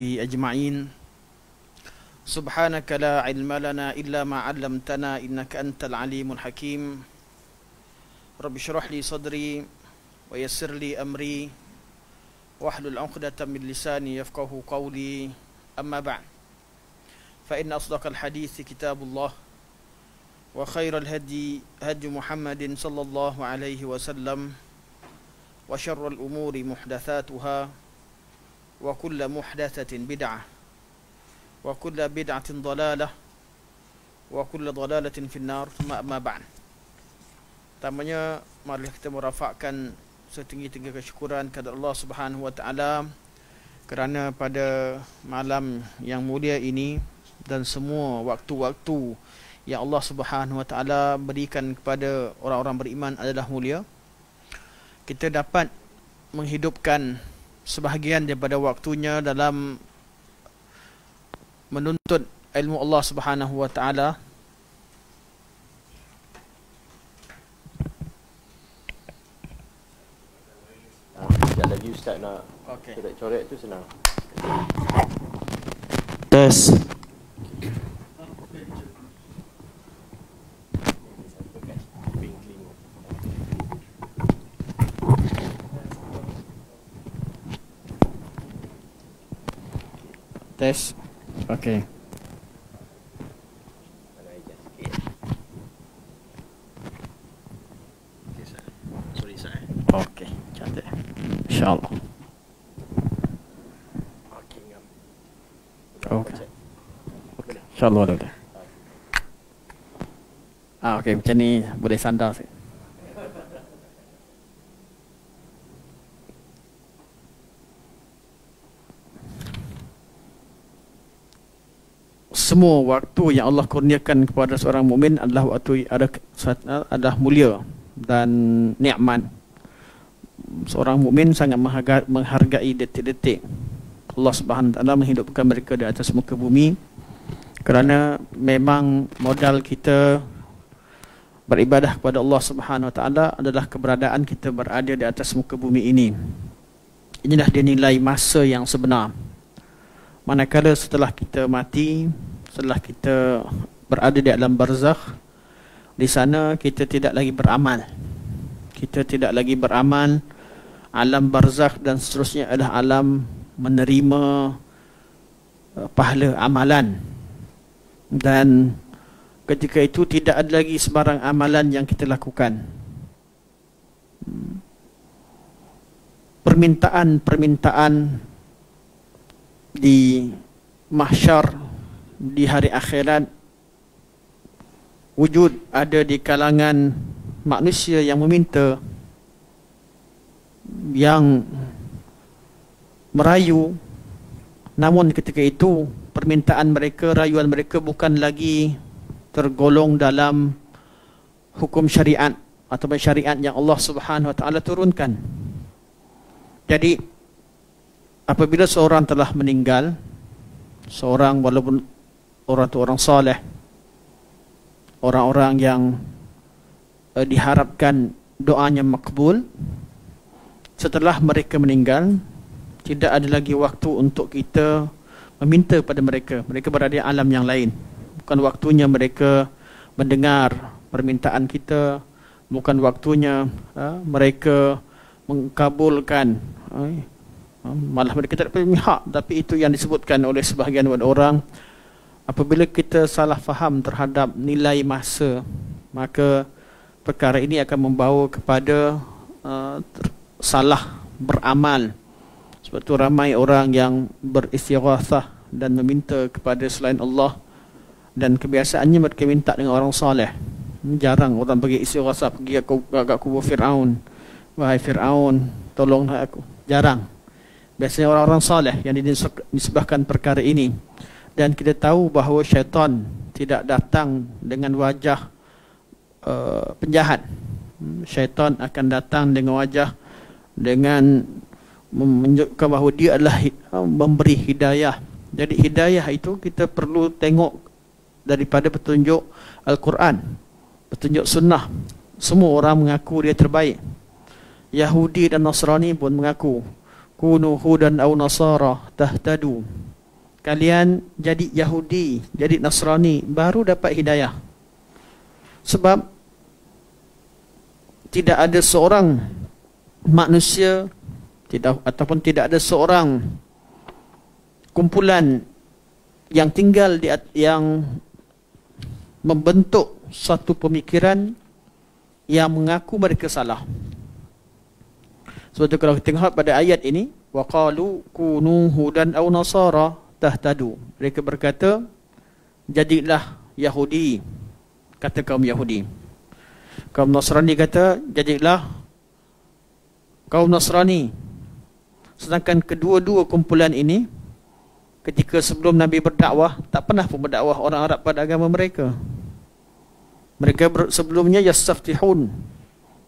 أجمعين. سبحانك لا علم لنا إلا ما علمتنا إنك أنت العليم الحكيم. رب اشرح لي صدري ويسر لي أمري واحلل عقدة من لساني يفقه قولي. أما بعد، فإن أصدق الحديث كتاب الله، وخير الهدي هدي محمد صلى الله عليه وسلم، وشر الأمور محدثاتها، وكل محدثة بدعة، وكل بدعة ضلالة، وكل ضلالة في النار. ثم أما بعد. Pertamanya, mari kita merafakkan setinggi-tinggi kesyukuran kepada Allah Subhanahu wa taala kerana pada malam yang mulia ini dan semua waktu-waktu yang Allah Subhanahu wa taala berikan kepada orang-orang beriman adalah mulia. Kita dapat menghidupkan sebahagian daripada waktunya dalam menuntut ilmu Allah Subhanahu wa taala. Sekejap lagi Ustaz nak coret-coret tu senang. Tes. Tes. Okey. Sorry Ustaz. Okey, cantik. InsyaAllah. Okey. InsyaAllah dah. Okey, macam ni boleh sandar sikit. Semua waktu yang Allah kurniakan kepada seorang mukmin adalah waktu adalah mulia dan nikmat. Seorang mukmin sangat menghargai detik-detik Allah Subhanahu wa taala menghidupkan mereka di atas muka bumi, kerana memang modal kita beribadah kepada Allah Subhanahu wa taala adalah keberadaan kita berada di atas muka bumi ini. Inilah dia nilai masa yang sebenar. Manakala setelah kita mati, setelah kita berada di alam barzakh, di sana kita tidak lagi beramal. Kita tidak lagi beramal. Alam barzakh dan seterusnya adalah alam menerima pahala amalan. Dan ketika itu tidak ada lagi sebarang amalan yang kita lakukan. Permintaan-permintaan di mahsyar, di hari akhirat, wujud ada di kalangan manusia yang meminta, yang merayu. Namun ketika itu permintaan mereka, rayuan mereka bukan lagi tergolong dalam hukum syariat atau syariat yang Allah Subhanahu wa taala turunkan. Jadi apabila seorang telah meninggal, seorang walaupun orang itu orang soleh, orang-orang yang diharapkan doanya makbul, setelah mereka meninggal, tidak ada lagi waktu untuk kita meminta pada mereka. Mereka berada di alam yang lain. Bukan waktunya mereka mendengar permintaan kita, bukan waktunya mereka mengkabulkan. Malah mereka tak dapat hak. Tapi itu yang disebutkan oleh sebahagian orang. Apabila kita salah faham terhadap nilai masa, maka perkara ini akan membawa kepada salah beramal. Sebab itu ramai orang yang beristighatsah dan meminta kepada selain Allah, dan kebiasaannya mereka minta dengan orang soleh. Jarang orang pergi istighatsah, pergi kat kubur Fir'aun. Wahai Fir'aun, tolonglah aku. Jarang. Biasanya orang-orang soleh yang dinisbahkan perkara ini. Dan kita tahu bahawa syaitan tidak datang dengan wajah penjahat. Syaitan akan datang dengan wajah, dengan menunjukkan bahawa dia adalah memberi hidayah. Jadi hidayah itu kita perlu tengok daripada petunjuk Al-Quran, petunjuk sunnah. Semua orang mengaku dia terbaik. Yahudi dan Nasrani pun mengaku kunu hudan aw nasara tahtadu. kalian jadi Yahudi, jadi Nasrani, baru dapat hidayah. Sebab tidak ada seorang manusia ataupun tidak ada seorang kumpulan yang tinggal yang membentuk satu pemikiran yang mengaku mereka salah. Sebab itu kalau kita tengok pada ayat ini, waqalu kunu hudan aw nasara tahtadu. Mereka berkata, jadilah Yahudi, kata kaum Yahudi. Kaum Nasrani kata, jadilah kaum Nasrani. Sedangkan kedua-dua kumpulan ini, ketika sebelum Nabi berdakwah, tak pernah pun berdakwah orang Arab pada agama mereka. Mereka sebelumnya yastaftihun,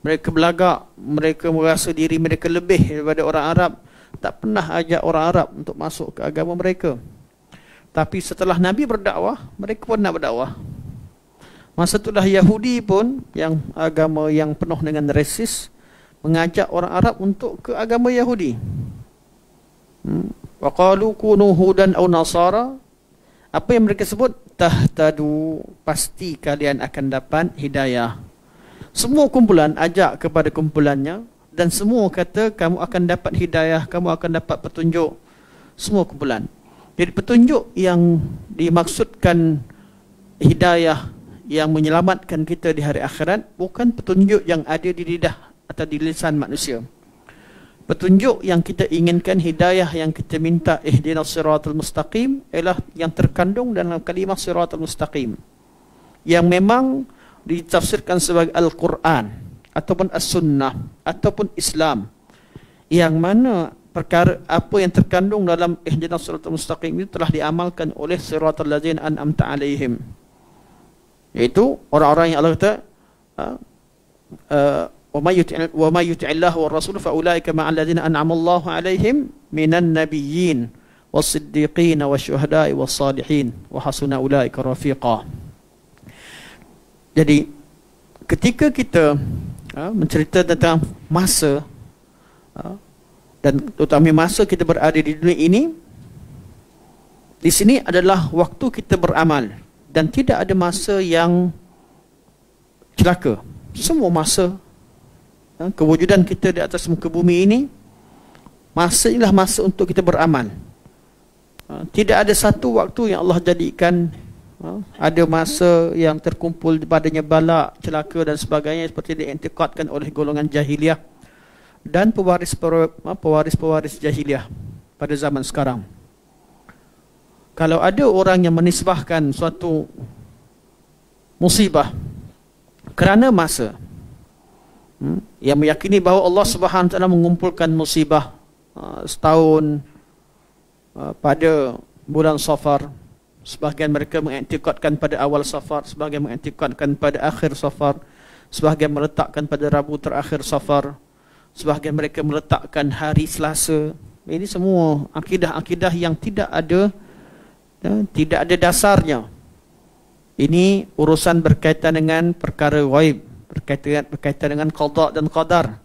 mereka belagak, mereka merasa diri mereka lebih daripada orang Arab, tak pernah ajak orang Arab untuk masuk ke agama mereka. Tapi setelah Nabi berdakwah, mereka pun nak berdakwah. Masa itulah Yahudi pun, yang agama yang penuh dengan rasis, mengajak orang Arab untuk ke agama Yahudi. Wa qalu kunu hudan aw nasara. Apa yang mereka sebut? Tahtadu, pasti kalian akan dapat hidayah. Semua kumpulan ajak kepada kumpulannya, dan semua kata kamu akan dapat hidayah, kamu akan dapat petunjuk. Semua kumpulan. Jadi petunjuk yang dimaksudkan, hidayah yang menyelamatkan kita di hari akhirat, bukan petunjuk yang ada di lidah atau di lisan manusia. Petunjuk yang kita inginkan, hidayah yang kita minta, ihdinas siratal mustaqim, ialah yang terkandung dalam kalimah siratal mustaqim, yang memang ditafsirkan sebagai Al-Quran ataupun As-Sunnah ataupun Islam, yang mana perkara apa yang terkandung dalam ihdinas siratal mustaqim itu telah diamalkan oleh siratal ladzina an'amta alaihim, iaitu orang-orang yang Allah kata wa may yuti'illahu war rasul fa ulaika ma'al ladzina an'ama Allahu alaihim minan nabiyyin was-siddiqin wasyuhada'i was-salihin wa hasuna ulaika rafiqa. Jadi ketika kita mencerita tentang masa, dan terutama masa kita berada di dunia ini, di sini adalah waktu kita beramal, dan tidak ada masa yang celaka. Semua masa kewujudan kita di atas muka bumi ini, masa inilah masa untuk kita beramal. Tidak ada satu waktu yang Allah jadikan ada masa yang terkumpul padanya bala, celaka dan sebagainya, seperti diintikadkan oleh golongan jahiliah dan pewaris-pewaris jahiliah pada zaman sekarang. Kalau ada orang yang menisbahkan suatu musibah kerana masa, yang meyakini bahawa Allah Subhanahu Wa Taala mengumpulkan musibah setahun pada bulan Safar, sebahagian mereka mengiktikadkan pada awal Safar, sebahagian mengiktikadkan pada akhir Safar, sebahagian meletakkan pada Rabu terakhir Safar, sebahagian mereka meletakkan hari Selasa. Ini semua akidah-akidah yang tidak ada dasarnya. Ini urusan berkaitan dengan perkara ghaib, berkaitan dengan qada dan qadar,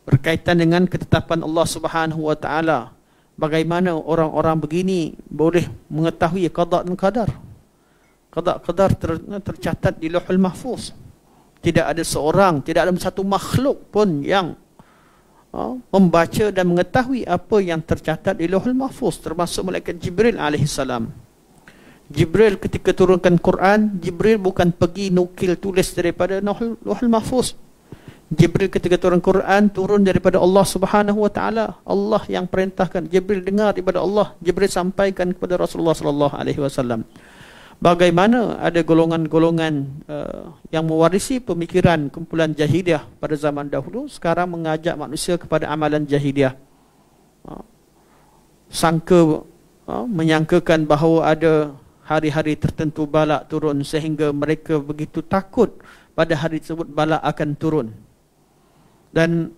berkaitan dengan ketetapan Allah Subhanahu Wa Taala. Bagaimana orang-orang begini boleh mengetahui qada dan qadar? Qada qadar tercatat di Lauhul Mahfuz. Tidak ada seorang, tidak ada satu makhluk pun yang membaca dan mengetahui apa yang tercatat di Lauhul Mahfuz, termasuk malaikat Jibril alaihissalam. Jibril ketika turunkan Quran, Jibril bukan pergi nukil tulis daripada Lauhul Mahfuz. Jibril ketika turun Quran, turun daripada Allah Subhanahu Wa Taala. Allah yang perintahkan. Jibril dengar daripada Allah, Jibril sampaikan kepada Rasulullah sallallahu alaihi wasallam. Bagaimana ada golongan-golongan yang mewarisi pemikiran kumpulan jahiliyah pada zaman dahulu, sekarang mengajak manusia kepada amalan jahiliyah. Menyangkakan bahawa ada hari-hari tertentu balak turun, sehingga mereka begitu takut pada hari tersebut balak akan turun. Dan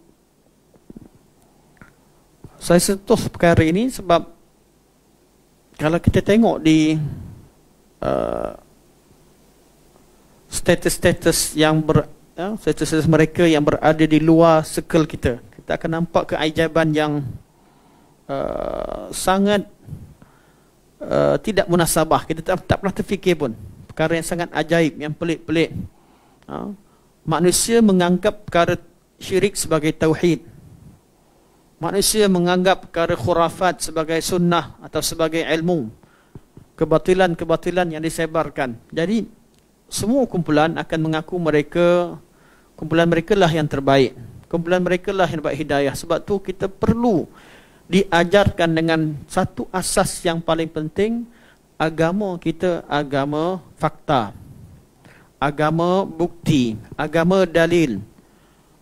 saya sentuh perkara ini sebab kalau kita tengok di status mereka yang berada di luar circle kita, kita akan nampak keajaiban yang sangat tidak munasabah, kita tak pernah terfikir pun. Perkara yang sangat ajaib, yang pelik-pelik. Manusia menganggap perkara syirik sebagai tauhid. Manusia menganggap perkara khurafat sebagai sunnah atau sebagai ilmu. Kebatilan-kebatilan yang disebarkan. Jadi semua kumpulan akan mengaku kumpulan mereka lah yang terbaik. Kumpulan mereka lah yang dapat hidayah. Sebab tu kita perlu diajarkan dengan satu asas yang paling penting. Agama kita agama fakta, agama bukti, agama dalil.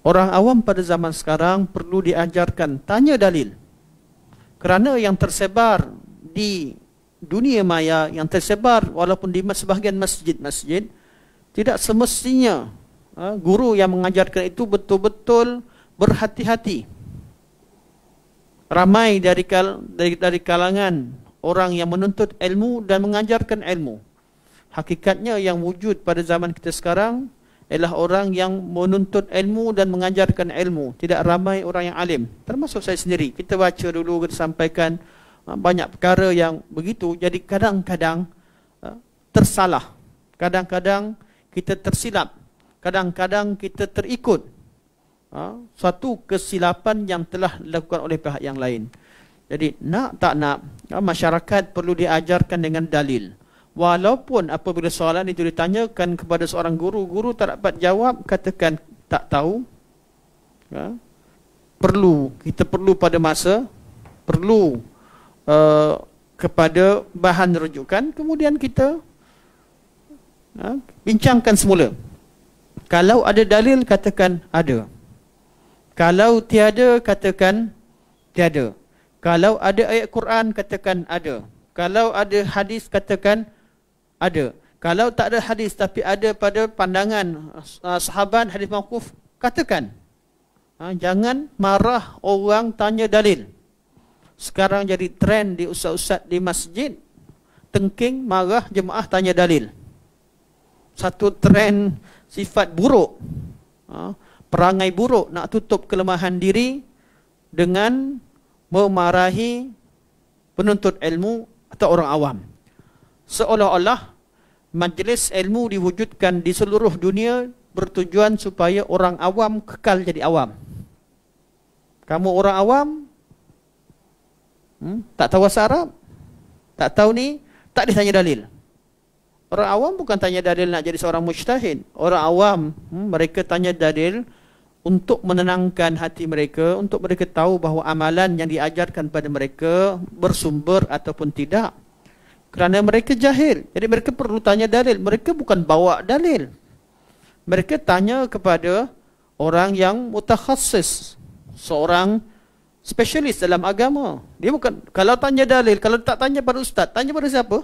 Orang awam pada zaman sekarang perlu diajarkan tanya dalil. Kerana yang tersebar di dunia maya, yang tersebar walaupun di sebahagian masjid-masjid, tidak semestinya guru yang mengajarkan itu betul-betul berhati-hati. Ramai dari kalangan orang yang menuntut ilmu dan mengajarkan ilmu. Hakikatnya yang wujud pada zaman kita sekarang ialah orang yang menuntut ilmu dan mengajarkan ilmu. Tidak ramai orang yang alim. Termasuk saya sendiri. Kita baca dulu, kita sampaikan banyak perkara yang begitu. Jadi kadang-kadang tersalah. Kadang-kadang kita tersilap. Kadang-kadang kita terikut suatu kesilapan yang telah dilakukan oleh pihak yang lain. Jadi nak tak nak, masyarakat perlu diajarkan dengan dalil. Walaupun apabila soalan itu ditanyakan kepada seorang guru, guru tak dapat jawab, katakan tak tahu. Kita perlu pada masa, perlu kepada bahan rujukan, kemudian kita bincangkan semula. Kalau ada dalil, katakan ada. Kalau tiada, katakan tiada. Kalau ada ayat Quran, katakan ada. Kalau ada hadis, katakan ada. Kalau tak ada hadis tapi ada pada pandangan sahabat hadis mauquf, katakan. Jangan marah orang tanya dalil. Sekarang jadi trend di ustaz-ustaz di masjid, tengking marah jemaah tanya dalil. Satu trend sifat buruk, perangai buruk, nak tutup kelemahan diri dengan memarahi penuntut ilmu atau orang awam. Seolah-olah majlis ilmu diwujudkan di seluruh dunia bertujuan supaya orang awam kekal jadi awam. Kamu orang awam, tak tahu bahasa Arab, tak tahu ni, tak ditanya dalil. Orang awam bukan tanya dalil nak jadi seorang mujtahid. Orang awam, mereka tanya dalil untuk menenangkan hati mereka, untuk mereka tahu bahawa amalan yang diajarkan pada mereka bersumber ataupun tidak. Kerana mereka jahil, jadi mereka perlu tanya dalil. Mereka bukan bawa dalil. Mereka tanya kepada orang yang mutakhassis, seorang spesialis dalam agama. Dia bukan, kalau tanya dalil, kalau tak tanya pada ustaz, tanya pada siapa?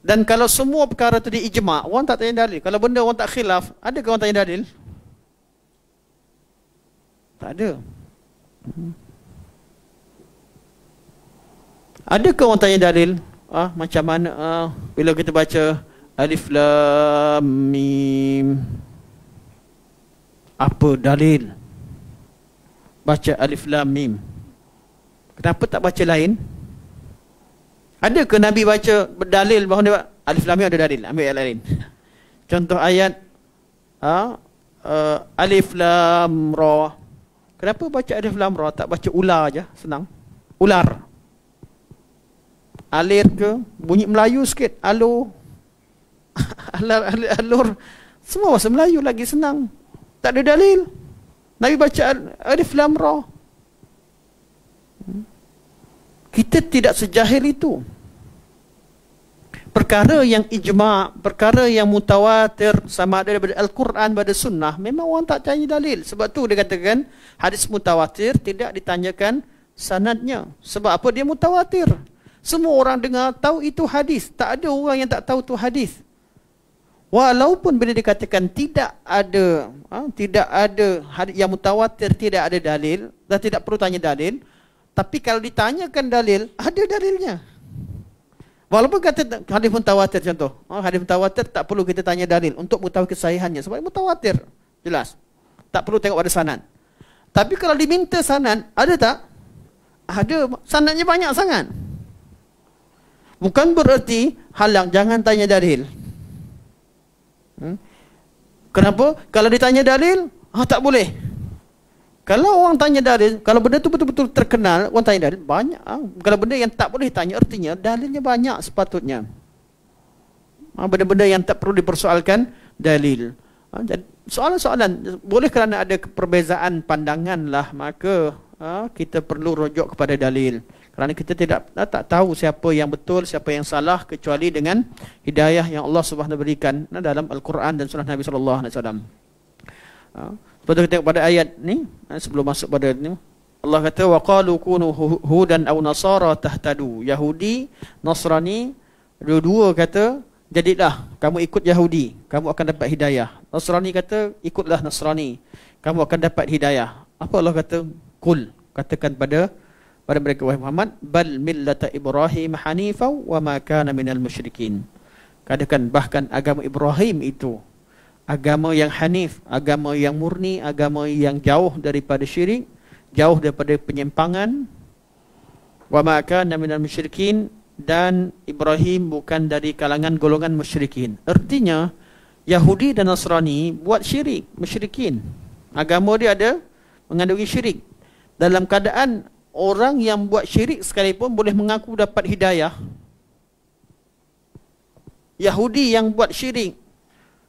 Dan kalau semua perkara itu diijma', orang tak tanya dalil. Kalau benda orang tak khilaf, adakah orang tanya dalil? Tak ada. Adakah orang tanya dalil? Macam mana bila kita baca Alif Lam Mim, apa dalil? Baca Alif Lam Mim. Kenapa tak baca lain? Adakah Nabi baca berdalil bahawa dia Alif Lam Mim ada dalil? Ambil ayat lain. Contoh ayat Alif Lam Ra. Kenapa baca Alif Lam Ra, tak baca ular aja? Senang. Ular. Alir ke? Bunyi Melayu sikit. Alur. Alur. Semua bahasa Melayu lagi senang. Tak ada dalil. Nabi baca Alif Lam Ra. Kita tidak sejahil itu. Perkara yang ijma', perkara yang mutawatir sama ada daripada Al-Quran pada sunnah, memang orang tak tanya dalil. Sebab tu dia katakan hadis mutawatir tidak ditanyakan sanadnya. Sebab apa? Dia mutawatir. Semua orang dengar tahu itu hadis. Tak ada orang yang tak tahu itu hadis. Walaupun bila dikatakan tidak ada hadis yang mutawatir, tidak ada dalil dan tidak perlu tanya dalil, tapi kalau ditanyakan dalil, ada dalilnya. Walaupun kata hadis mutawatir, contoh, hadis mutawatir tak perlu kita tanya dalil untuk mengetahui kesahihannya sebab mutawatir, jelas. Tak perlu tengok pada sanad. Tapi kalau diminta sanad, ada tak? Ada, sanadnya banyak sangat. Bukan bererti halang, jangan tanya dalil. Kenapa? Kalau ditanya dalil, tak boleh. Kalau orang tanya dalil, kalau benda tu betul-betul terkenal, orang tanya dalil, banyak. Kalau benda yang tak boleh tanya, artinya dalilnya banyak sepatutnya. Benda-benda yang tak perlu dipersoalkan, dalil. Soalan-soalan, boleh kerana ada perbezaan pandangan lah, maka kita perlu rujuk kepada dalil. Kerana kita tak tahu siapa yang betul, siapa yang salah, kecuali dengan hidayah yang Allah Subhanahu berikan dalam Al-Quran dan Sunnah Nabi Sallallahu Alaihi Wasallam. Lepas tu kita tengok pada ayat ni, sebelum masuk pada ni, Allah kata wa qalu kunu hudan aw nasara tahtadu. Yahudi, Nasrani, dua-dua kata jadilah kamu ikut Yahudi, kamu akan dapat hidayah. Nasrani kata ikutlah Nasrani, kamu akan dapat hidayah. Apa Allah kata? Qul, katakan pada mereka wahai Muhammad, bal millata Ibrahim hanifa wa ma kana minal musyrikin. Katakan bahkan agama Ibrahim itu agama yang hanif, agama yang murni, agama yang jauh daripada syirik, jauh daripada penyimpangan. Wa ma kana minal musyrikin, dan Ibrahim bukan dari kalangan golongan musyrikin. Artinya Yahudi dan Nasrani buat syirik, musyrikin. Agama dia ada mengandungi syirik. Dalam keadaan orang yang buat syirik sekalipun boleh mengaku dapat hidayah. Yahudi yang buat syirik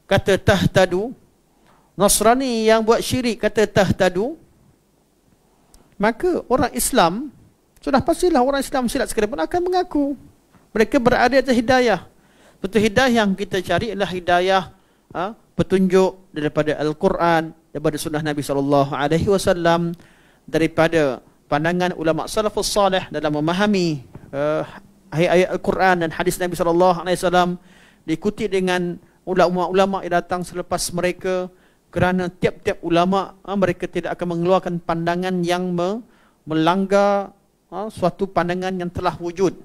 kata tahtadu, Nasrani yang buat syirik kata tahtadu, maka orang Islam, sudah pastilah orang Islam silat sekalipun akan mengaku mereka berada atas hidayah. Betul, hidayah yang kita cari adalah hidayah petunjuk daripada Al-Quran, daripada sunnah Nabi SAW, daripada pandangan ulama salafus salih dalam memahami ayat-ayat Al-Quran dan hadis Nabi SAW, diikuti dengan ulama-ulama yang datang selepas mereka, kerana tiap-tiap ulama mereka tidak akan mengeluarkan pandangan yang melanggar suatu pandangan yang telah wujud.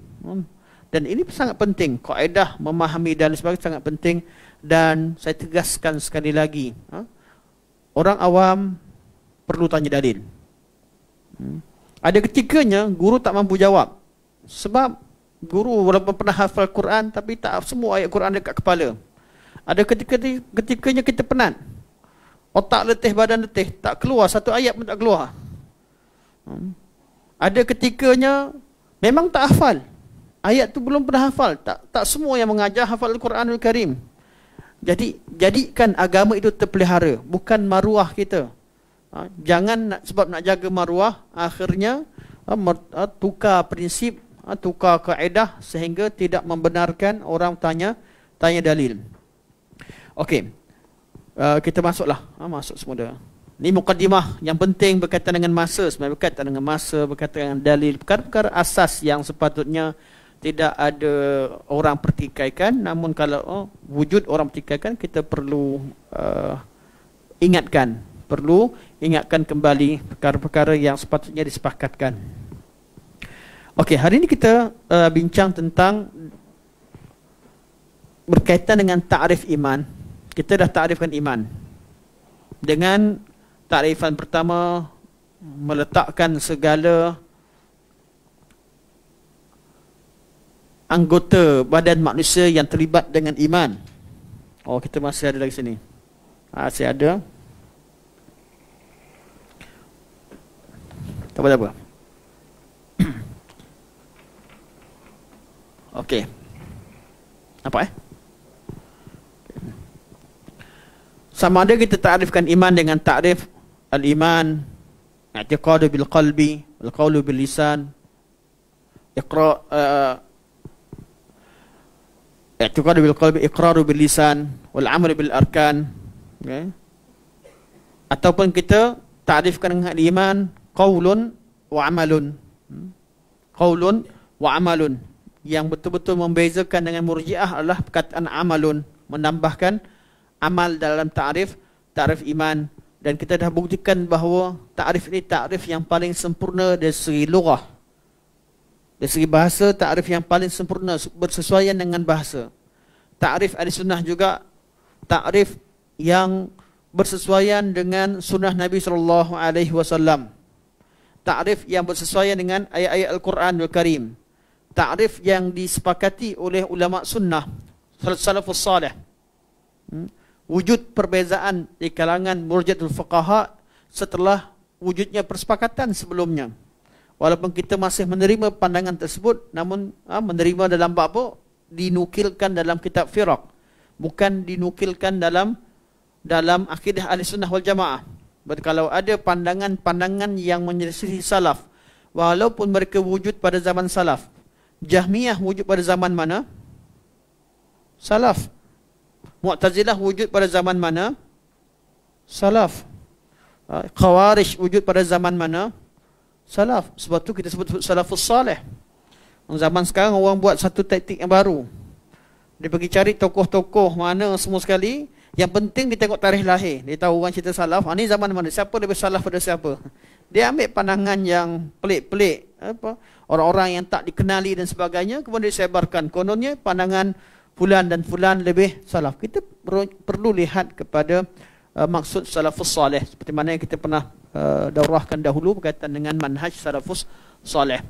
Dan ini sangat penting, kaedah memahami dan sebagainya sangat penting. Dan saya tegaskan sekali lagi, orang awam perlu tanya dalil. Ada ketikanya guru tak mampu jawab, sebab guru walaupun pernah hafal Quran tapi tak semua ayat Quran dekat kepala. Ada ketikanya kita penat, otak letih, badan letih, tak keluar satu ayat pun tak keluar. Ada ketikanya memang tak hafal, ayat tu belum pernah hafal. Tak semua yang mengajar hafal Al-Quranul Karim. Jadi jadikan agama itu terpelihara, bukan maruah kita. Jangan sebab nak jaga maruah, akhirnya tukar prinsip, tukar kaedah, sehingga tidak membenarkan orang tanya dalil. Okey, kita masuklah, masuk semula. Ini mukadimah yang penting berkaitan dengan masa, sebenarnya berkaitan dengan masa, berkaitan dengan dalil, perkara-perkara asas yang sepatutnya tidak ada orang pertikaikan. Namun kalau wujud orang pertikaikan, kita perlu ingatkan kembali perkara-perkara yang sepatutnya disepakatkan. Okey, hari ini kita bincang tentang berkaitan dengan takrif iman. Kita dah takrifkan iman dengan takrifan pertama, meletakkan segala anggota badan manusia yang terlibat dengan iman. Kita masih ada lagi sini. Masih ada. Tak apa-apa. Okey. Apa sama ada kita takrifkan iman dengan takrif al-iman, i'tiqadu bil qalbi, wal qawlu bil lisan, i'tiqadu bil qalbi, iqraru bil lisan, wal amalu bil arkan. Okay. Ataupun kita takrifkan dengan iman qaulun wa amalun. Qaulun wa amalun. Yang betul-betul membezakan dengan Murji'ah adalah perkataan amalun, menambahkan amal dalam takrif iman. Dan kita dah buktikan bahawa takrif ini takrif yang paling sempurna dari segi lughah, dari segi bahasa, takrif yang paling sempurna, bersesuaian dengan bahasa. Takrif ahli sunnah juga takrif yang bersesuaian dengan sunnah Nabi SAW. Takrif yang bersesuaian dengan ayat-ayat Al-Quranul Karim. ta'rif yang disepakati oleh ulama sunnah salafus salih. Wujud perbezaan di kalangan murji'atul fuqaha setelah wujudnya persepakatan sebelumnya. Walaupun kita masih menerima pandangan tersebut, namun menerima dalam bab apa? Dinukilkan dalam kitab firaq, bukan dinukilkan dalam akidah ahli sunnah wal jamaah. Berarti kalau ada pandangan-pandangan yang menyelisihi salaf, walaupun mereka wujud pada zaman salaf. Jahmiyah wujud pada zaman mana? Salaf. Mu'tazilah wujud pada zaman mana? Salaf. Khawarij wujud pada zaman mana? Salaf. Sebab tu kita sebut salafus salih. Zaman sekarang orang buat satu taktik yang baru. Dia pergi cari tokoh-tokoh mana semua sekali. Yang penting dia tengok tarikh lahir. Dia tahu orang cerita salaf. Ni zaman mana? Siapa lebih salaf pada siapa? Dia ambil pandangan yang pelik-pelik. Orang-orang yang tak dikenali dan sebagainya. Kemudian disebarkan. Kononnya pandangan fulan dan fulan lebih salaf. Kita perlu lihat kepada maksud salafus salih. Seperti mana yang kita pernah daurahkan dahulu berkaitan dengan manhaj salafus salih.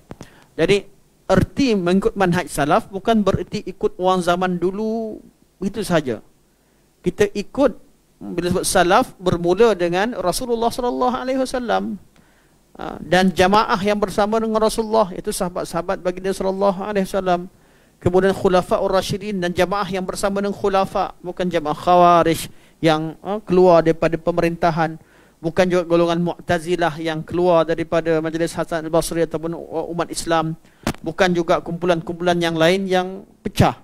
Jadi, erti mengikut manhaj salaf bukan bererti ikut orang zaman dulu begitu saja. Kita ikut bila sebut salaf bermula dengan Rasulullah sallallahu alaihi wasallam dan jamaah yang bersama dengan Rasulullah, itu sahabat-sahabat baginda sallallahu alaihi wasallam. Kemudian khulafaur rasyidin dan jamaah yang bersama dengan khulafa, bukan jamaah khawarij yang keluar daripada pemerintahan, bukan juga golongan Mu'tazilah yang keluar daripada Majlis Hasan al-Basri ataupun umat Islam, bukan juga kumpulan-kumpulan yang lain yang pecah.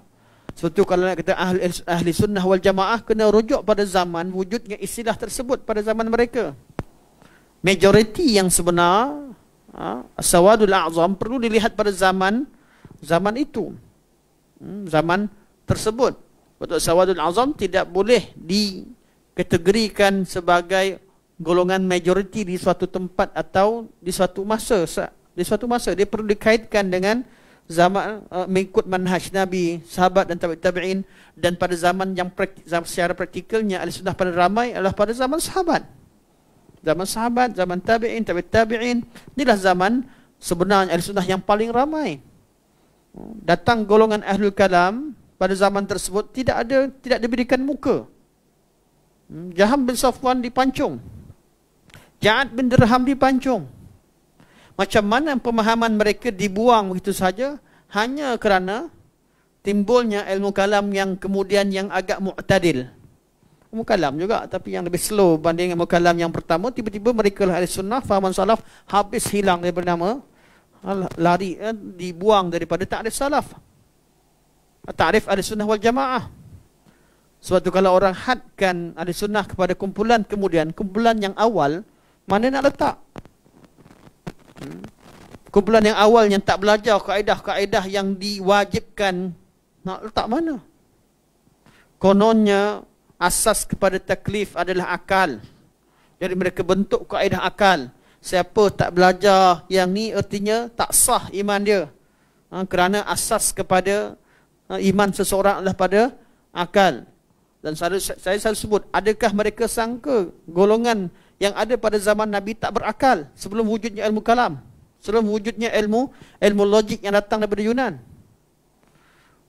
Sebab itu kalau nak kata ahli sunnah wal jamaah, kena rujuk pada zaman wujudnya istilah tersebut pada zaman mereka. Majoriti yang sebenar, as-sawadul a'zam, perlu dilihat pada zaman itu, zaman tersebut. Betul, sawadul a'zam tidak boleh dikategorikan sebagai golongan majoriti di suatu tempat atau di suatu masa. Dia perlu dikaitkan dengan zaman mengikut manhaj Nabi, sahabat dan tabi'in. Dan pada zaman yang secara praktikalnya ahli sunnah pada ramai adalah pada zaman sahabat. Zaman tabi'in, tabi'in. Inilah zaman sebenarnya ahli sunnah yang paling ramai. Datang golongan ahlul kalam pada zaman tersebut tidak diberikan muka. Jaham bin Safwan dipancung, Ja'ad bin Dirham dipancung. Macam mana pemahaman mereka dibuang begitu saja hanya kerana timbulnya ilmu kalam yang kemudian yang agak mu'tadil. Ilmu kalam juga tapi yang lebih slow banding ilmu kalam yang pertama. Tiba-tiba mereka ahli sunnah, fahaman salaf habis hilang daripada nama, lari, dibuang daripada ta'rif salaf, ta'rif ahli sunnah wal jamaah. Sebab tu kalau orang hadkan ahli sunnah kepada kumpulan, kemudian kumpulan yang awal, mana nak letak? Kumpulan yang awal yang tak belajar kaedah-kaedah yang diwajibkan, nak letak mana? Kononnya asas kepada taklif adalah akal. Jadi mereka bentuk kaedah akal. Siapa tak belajar yang ni artinya tak sah iman dia. Kerana asas kepada iman seseorang adalah pada akal. Dan saya selalu sebut, adakah mereka sangka golongan yang ada pada zaman Nabi tak berakal sebelum wujudnya ilmu kalam, sebelum wujudnya ilmu logik yang datang daripada Yunan?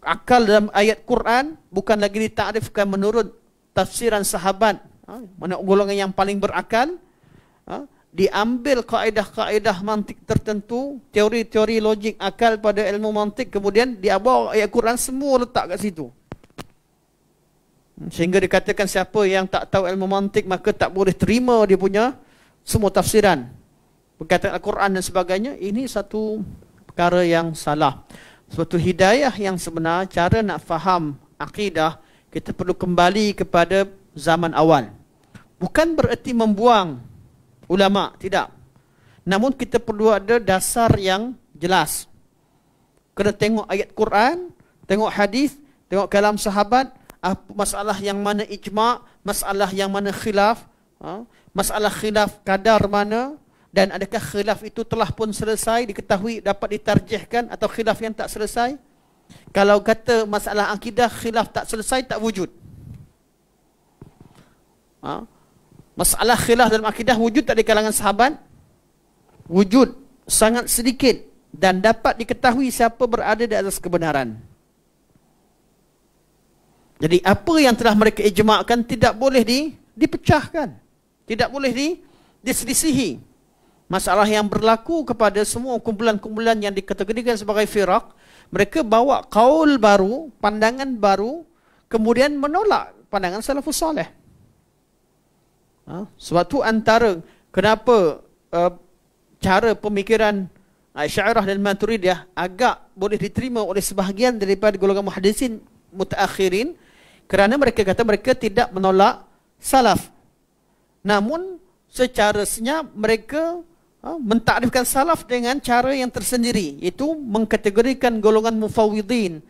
Akal dalam ayat Quran bukan lagi ditakrifkan menurut tafsiran sahabat, mana golongan yang paling berakal, diambil kaedah-kaedah mantik tertentu, teori-teori logik akal pada ilmu mantik, kemudian dibawa ayat Quran semua letak kat situ. Sehingga dikatakan siapa yang tak tahu ilmu mantik maka tak boleh terima dia punya semua tafsiran berkaitan Al-Quran dan sebagainya. Ini satu perkara yang salah. Suatu hidayah yang sebenar, cara nak faham akidah, kita perlu kembali kepada zaman awal. Bukan bererti membuang ulama, tidak. Namun kita perlu ada dasar yang jelas. Kena tengok ayat Quran, tengok hadis, tengok kalam sahabat, masalah yang mana ijma', masalah yang mana khilaf, masalah khilaf kadar mana, dan adakah khilaf itu telah pun selesai, diketahui, dapat ditarjihkan, atau khilaf yang tak selesai. Kalau kata masalah akidah khilaf tak selesai, tak wujud. Masalah khilaf dalam akidah wujud tak di kalangan sahabat? Wujud, sangat sedikit. dan dapat diketahui siapa berada di atas kebenaran. Jadi apa yang telah mereka ijma'kan tidak boleh dipecahkan. Tidak boleh diselisihi. Masalah yang berlaku kepada semua kumpulan-kumpulan yang dikategorikan sebagai firaq, mereka bawa qaul baru, pandangan baru, kemudian menolak pandangan salafus salih. Sebab tu antara kenapa cara pemikiran Asy'ariyah dan Maturidiyah agak boleh diterima oleh sebahagian daripada golongan muhaddisin mutaakhirin, kerana mereka kata mereka tidak menolak salaf. Namun secara senyap mereka mentakrifkan salaf dengan cara yang tersendiri, iaitu mengkategorikan golongan mufawwidin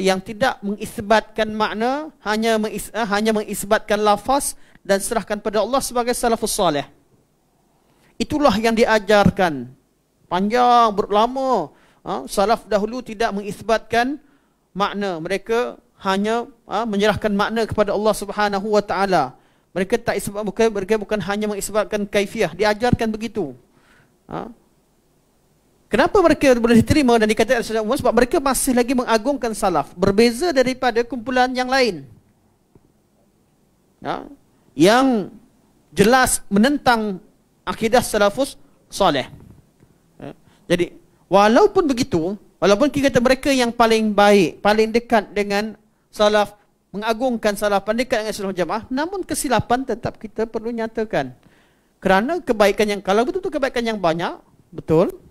yang tidak mengisbatkan makna, hanya mengisbatkan lafaz dan serahkan pada Allah sebagai salafus salih. Itulah yang diajarkan panjang berlama. Salaf dahulu tidak mengisbatkan makna, mereka hanya menyerahkan makna kepada Allah Subhanahu wa taala. Mereka bukan hanya mengisbatkan kaifiah, diajarkan begitu. Kenapa mereka boleh diterima dan dikatakan salaf? Sebab mereka masih lagi mengagungkan salaf, berbeza daripada kumpulan yang lain yang jelas menentang akidah salafus salih. Jadi walaupun begitu, walaupun kita kata mereka yang paling baik, paling dekat dengan salaf, mengagungkan salaf, dekat dengan salaf jamaah, namun kesilapan tetap kita perlu nyatakan. Kerana kebaikan yang, kalau betul-betul kebaikan yang banyak, betul,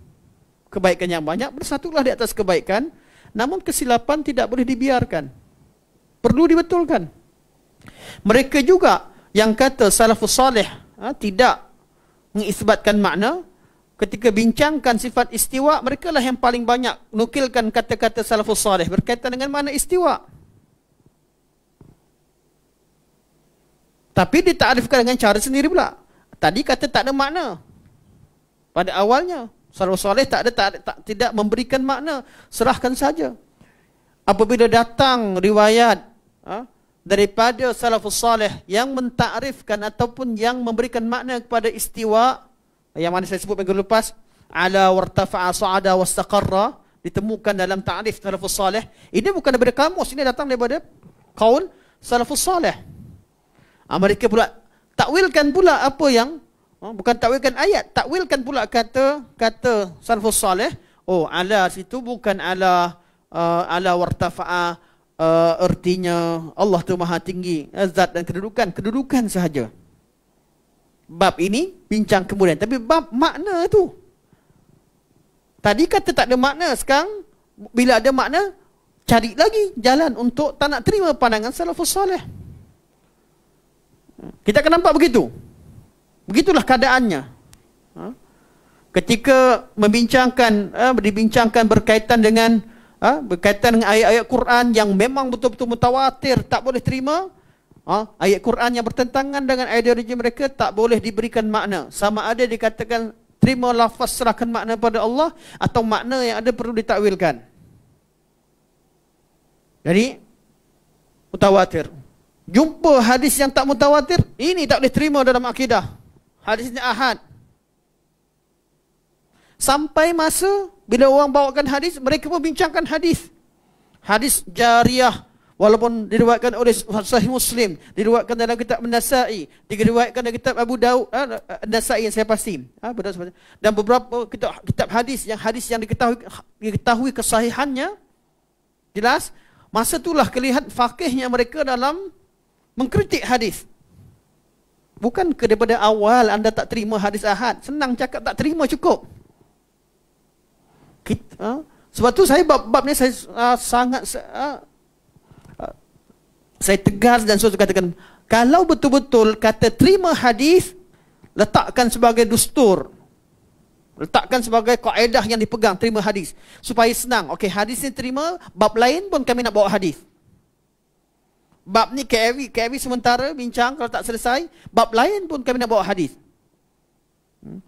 kebaikan yang banyak, bersatulah di atas kebaikan, namun kesilapan tidak boleh dibiarkan, perlu dibetulkan. Mereka juga yang kata salafus salih tidak mengisbatkan makna, ketika bincangkan sifat istiwa, mereka lah yang paling banyak nukilkan kata-kata salafus salih berkaitan dengan makna istiwa. Tapi ditakrifkan dengan cara sendiri pula. Tadi kata tak ada makna. Pada awalnya salafus salih tidak memberikan makna, serahkan saja. Apabila datang riwayat daripada salafus salih yang mentakrifkan ataupun yang memberikan makna kepada istiwa, yang mana saya sebut minggu lepas, ala wartafa'a sa'ada wastaqarra, ditemukan dalam ta'rif salafus salih. Ini bukan daripada kamus, ini datang daripada qaul salafus salih. Mereka pula takwilkan pula apa yang bukan takwilkan ayat, takwilkan pula kata salafus salih. Oh, ala situ bukan ala wartafa'a, artinya Allah tu maha tinggi, zat dan kedudukan sahaja. Bab ini bincang kemudian, tapi bab makna tu tadi kata tak ada makna, sekarang bila ada makna cari lagi jalan untuk tak nak terima pandangan salafus salih. Kita akan nampak begitu. Begitulah keadaannya. Ketika dibincangkan berkaitan dengan ayat-ayat Quran yang memang betul-betul mutawatir, tak boleh terima. Ayat Quran yang bertentangan dengan ideologi mereka tak boleh diberikan makna. Sama ada dikatakan terima lafaz, serahkan makna pada Allah, atau makna yang ada perlu ditakwilkan. Jadi mutawatir. Jumpa hadis yang tak mutawatir, ini tak boleh terima dalam akidah. Hadisnya ahad. Sampai masa bila orang bawakan hadis, mereka membincangkan hadis. Hadis jariyah, walaupun diriwayatkan oleh Sahih Muslim, diriwayatkan dalam kitab An-Nasa'i, diriwayatkan dalam kitab Abu Daud, An-Nasa'i yang saya pasti. Dan beberapa kitab hadis yang diketahui kesahihannya, jelas, masa itulah kelihatan faqihnya mereka dalam mengkritik hadis. Bukan daripada awal anda tak terima hadis ahad, senang cakap tak terima cukup. Sebab tu saya bab ni saya sangat saya tegas dan saya katakan, kalau betul-betul kata terima hadis, letakkan sebagai dustur, letakkan sebagai kaedah yang dipegang, terima hadis supaya senang. Okey, hadis ni terima, bab lain pun kami nak bawa hadis. Bab ni KAV sementara bincang, kalau tak selesai, bab lain pun kami nak bawa hadis.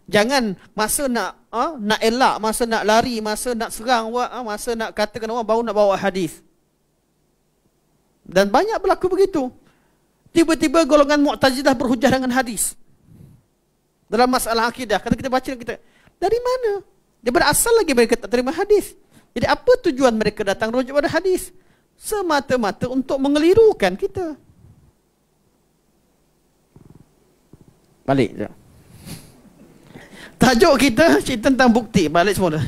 Jangan masa nak elak, masa nak lari, masa nak serang, masa nak katakan orang, baru nak bawa hadis. Dan banyak berlaku begitu. Tiba-tiba golongan Mu'tazilah berhujah dengan hadis dalam masalah akidah. Kalau kita baca, kita dari mana? Daripada asal lagi mereka tak terima hadis. Jadi apa tujuan mereka datang rujuk pada hadis? Semata-mata untuk mengelirukan kita. Balik je. Tajuk kita cerita tentang bukti. Balik semula.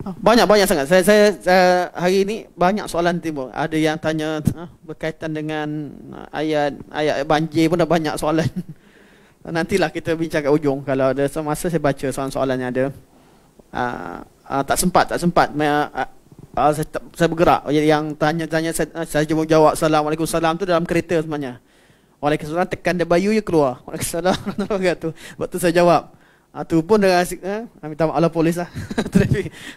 Banyak-banyak sangat. Saya hari ini banyak soalan timbul. Ada yang tanya berkaitan dengan ayat banjir pun dah banyak soalan. Nantilah kita bincang kat ujung. Kalau ada semasa saya baca soalan-soalan yang ada. Tak sempat. Saya bergerak. Jadi yang tanya-tanya saya cuma jawab Assalamualaikum salam tu dalam kereta sebenarnya. Waalaikumsalam, tekan dia bayu je keluar. Waalaikumsalam tu. Waktu saya jawab. Tu pun dengan minta maaf lah polis lah.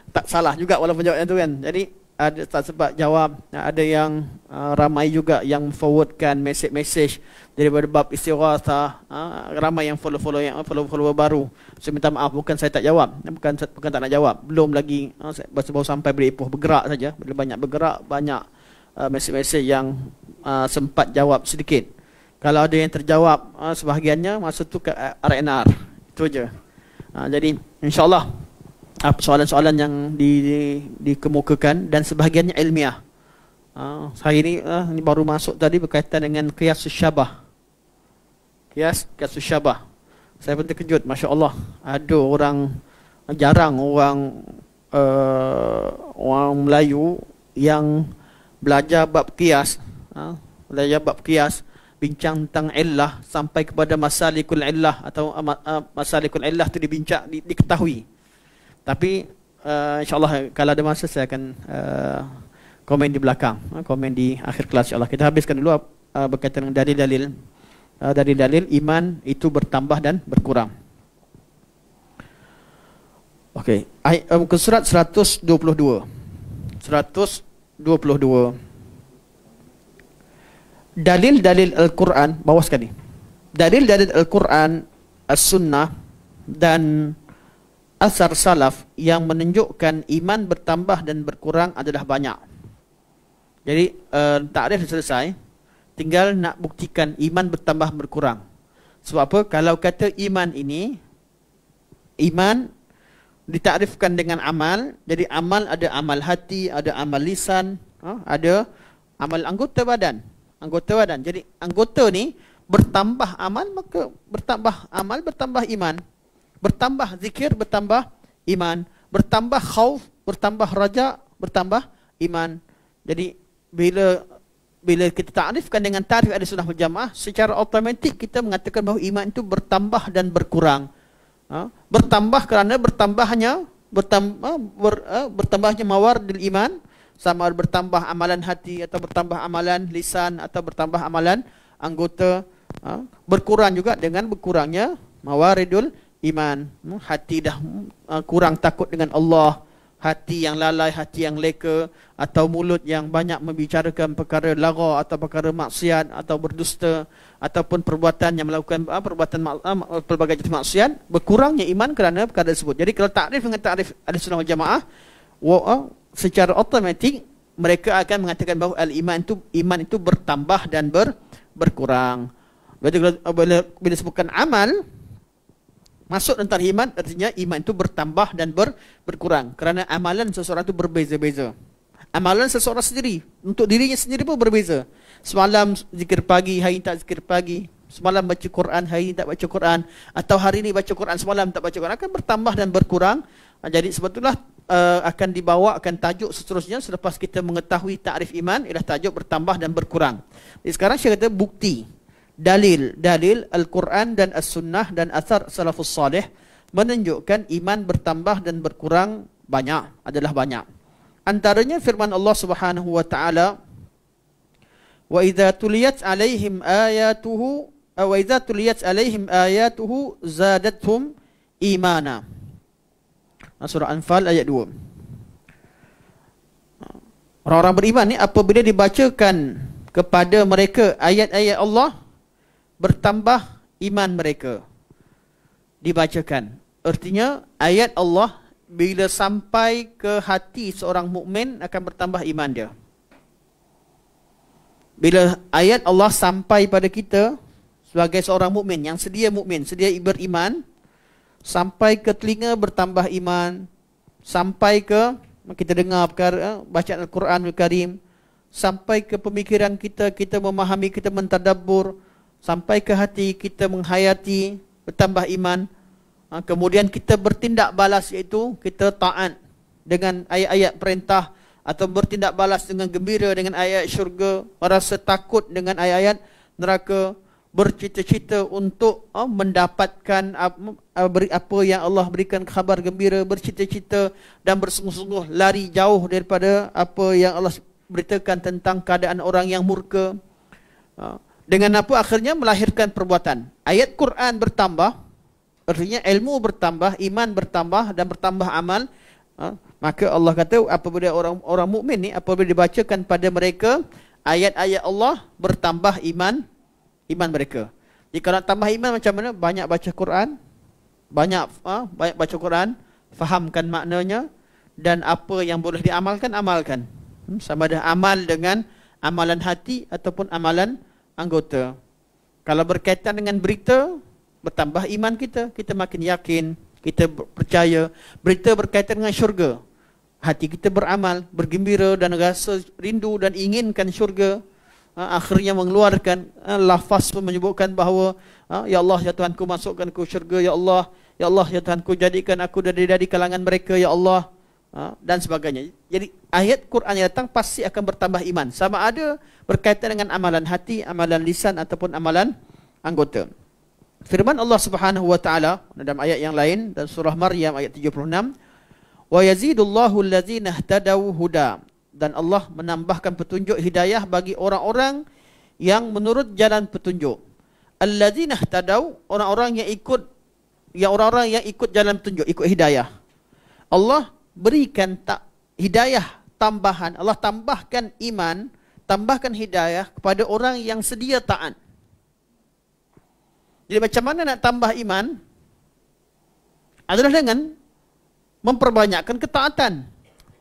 Tak salah juga walaupun jawab yang tu kan. Jadi ada tak sempat jawab. Ada yang ramai juga yang forwardkan message daripada bab istighatsah. Ramai yang follow baru. Saya minta maaf, bukan saya tak jawab, bukan tak nak jawab. Belum lagi baru sampai beri Ipoh, bergerak saja. Bila banyak bergerak, banyak message yang sempat jawab sedikit. Kalau ada yang terjawab sebahagiannya, masa tu ke RNR. Itu aja. Jadi insya-Allah soalan-soalan yang dikemukakan dan sebahagiannya ilmiah. Hari ini baru masuk tadi berkaitan dengan qiyas syabah. Qiyas syabah. Saya pun terkejut, masya-Allah. Ada orang, jarang orang Melayu yang belajar bab qiyas, bincang tentang illah sampai kepada masalikul illah atau masalikul illah tu dibincang, diketahui. Tapi insya-Allah kalau ada masa saya akan komen di belakang, komen di akhir kelas insya-Allah. Kita habiskan dulu berkaitan dengan dalil iman itu bertambah dan berkurang. Okey, muka surat 122. Dalil-dalil Al-Quran, bawah sekali. Dalil-dalil Al-Quran, As-Sunnah dan asar salaf yang menunjukkan iman bertambah dan berkurang adalah banyak. Jadi takrif selesai, tinggal nak buktikan iman bertambah berkurang. Sebab apa? Kalau kata iman ini, iman ditakrifkan dengan amal. Jadi amal ada amal hati, ada amal lisan, ada amal anggota badan. Jadi anggota ni bertambah amal, maka bertambah amal, bertambah iman. Bertambah zikir, bertambah iman. Bertambah khauf, bertambah raja, bertambah iman. Jadi bila kita takrifkan dengan tarikh Ahlussunnah wal Jamaah, secara automatik kita mengatakan bahawa iman itu bertambah dan berkurang. Bertambah kerana bertambahnya mawaridul iman, sama ada bertambah amalan hati atau bertambah amalan lisan atau bertambah amalan anggota. Berkurang juga dengan berkurangnya mawaridul iman. Hati dah kurang takut dengan Allah, hati yang lalai, hati yang leka, atau mulut yang banyak membicarakan perkara lagha atau perkara maksiat atau berdusta, ataupun perbuatan yang melakukan pelbagai jenis maksiat, berkurangnya iman kerana perkara tersebut. Jadi kalau takrif dengan takrif Ahlussunnah wal Jamaah, secara automatik mereka akan mengatakan bahawa iman itu bertambah dan berkurang. Bila sebutkan amal masuk antara iman, artinya iman itu bertambah dan berkurang. Kerana amalan seseorang itu berbeza-beza. Amalan seseorang sendiri, untuk dirinya sendiri pun berbeza. Semalam zikir pagi, hari ini tak zikir pagi. Semalam baca Quran, hari ini tak baca Quran. Atau hari ini baca Quran, semalam tak baca Quran. Akan bertambah dan berkurang. Jadi sebetulnya akan dibawakan tajuk seterusnya selepas kita mengetahui takrif iman, ialah tajuk bertambah dan berkurang. Jadi sekarang saya kata bukti. Dalil Al-Quran dan As-Sunnah dan athar salafus salih menunjukkan iman bertambah dan berkurang adalah banyak. Antaranya firman Allah Subhanahu wa taala, wa idza tuliyat alaihim ayatuhu zadatuhum imana. Surah Anfal ayat 2. Orang-orang beriman ni apabila dibacakan kepada mereka ayat-ayat Allah, bertambah iman mereka. Dibacakan, artinya ayat Allah bila sampai ke hati seorang mukmin akan bertambah iman dia. Bila ayat Allah sampai pada kita sebagai seorang mukmin yang sedia beriman, sampai ke telinga bertambah iman, sampai ke kita dengar perkara bacaan Al-Quranul Karim, sampai ke pemikiran kita, kita memahami, kita mentadabbur, sampai ke hati kita menghayati, bertambah iman. Kemudian kita bertindak balas, iaitu kita taat dengan ayat-ayat perintah, atau bertindak balas dengan gembira dengan ayat syurga, merasa takut dengan ayat-ayat neraka, bercita-cita untuk mendapatkan apa yang Allah berikan khabar gembira, bercita-cita dan bersungguh-sungguh lari jauh daripada apa yang Allah beritakan tentang keadaan orang yang murka. Dengan apa akhirnya melahirkan perbuatan. Ayat Quran bertambah, artinya ilmu bertambah, iman bertambah dan bertambah amal. Maka Allah kata apabila orang mukmin ni, apabila dibacakan pada mereka ayat-ayat Allah, bertambah iman mereka. Jika nak tambah iman macam mana? Banyak baca Quran, banyak baca Quran, fahamkan maknanya, dan apa yang boleh diamalkan, amalkan. Sama ada amal dengan amalan hati ataupun amalan anggota. Kalau berkaitan dengan berita, bertambah iman kita, kita makin yakin, kita percaya. Berita berkaitan dengan syurga, hati kita beramal, bergembira dan rasa rindu dan inginkan syurga. Akhirnya mengeluarkan lafaz pun menyebutkan bahawa ya Allah ya Tuhanku, masukkan ku syurga, ya Allah ya Tuhanku, jadikan aku dari kalangan mereka, ya Allah, dan sebagainya. Jadi ayat Quran yang datang pasti akan bertambah iman, sama ada berkaitan dengan amalan hati, amalan lisan ataupun amalan anggota. Firman Allah Subhanahu wa taala dalam ayat yang lain, dan surah Maryam ayat 76, wa yazidullahu allazina ihtadaw huda, dan Allah menambahkan petunjuk hidayah bagi orang-orang yang menurut jalan petunjuk. Allazina ihtadaw, orang-orang yang ikut jalan petunjuk, ikut hidayah. Allah berikan hidayah tambahan, Allah tambahkan iman, tambahkan hidayah kepada orang yang sedia taat. Jadi macam mana nak tambah iman? Adalah dengan memperbanyakkan ketaatan.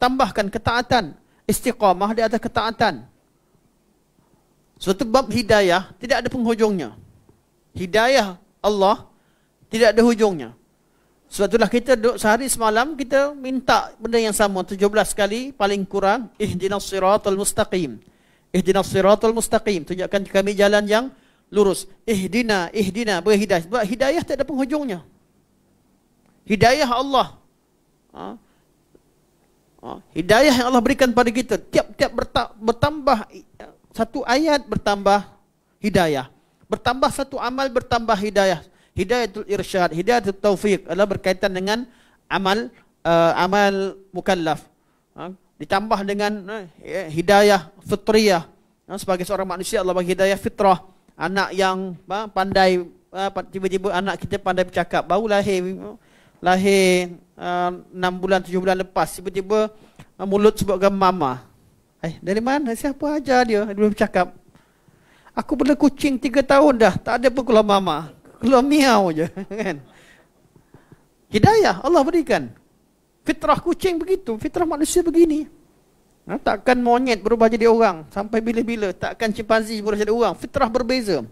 Tambahkan ketaatan, istiqamah di atas ketaatan. Suatu bab hidayah tidak ada penghujungnya. Hidayah Allah tidak ada hujungnya. Sebab itulah kita duduk sehari semalam, kita minta benda yang sama 17 kali paling kurang. Ihdinas siratal mustaqim, ihdinas siratal mustaqim, tunjukkan kami jalan yang lurus. Ihdina berhidayah. Sebab hidayah tak ada penghujungnya. Hidayah Allah, hidayah yang Allah berikan pada kita, tiap-tiap bertambah satu ayat, bertambah hidayah. Bertambah satu amal, bertambah hidayah. Hidayatul irsyad, hidayatul taufiq adalah berkaitan dengan amal mukallaf. Ditambah dengan hidayah fitriyah. Sebagai seorang manusia, Allah bagi hidayah fitrah. Anak yang pandai, tiba-tiba anak kita pandai bercakap, baru lahir 6 bulan 7 bulan lepas, tiba-tiba mulut sebutkan mama. Dari mana? Siapa ajar dia boleh bercakap? Aku bela kucing 3 tahun dah, tak ada pun keluar mama, keluar miau je kan. Hidayah Allah berikan. Fitrah kucing begitu, fitrah manusia begini. Takkan monyet berubah jadi orang sampai bila-bila, takkan chimpanzee berubah jadi orang. Fitrah berbeza.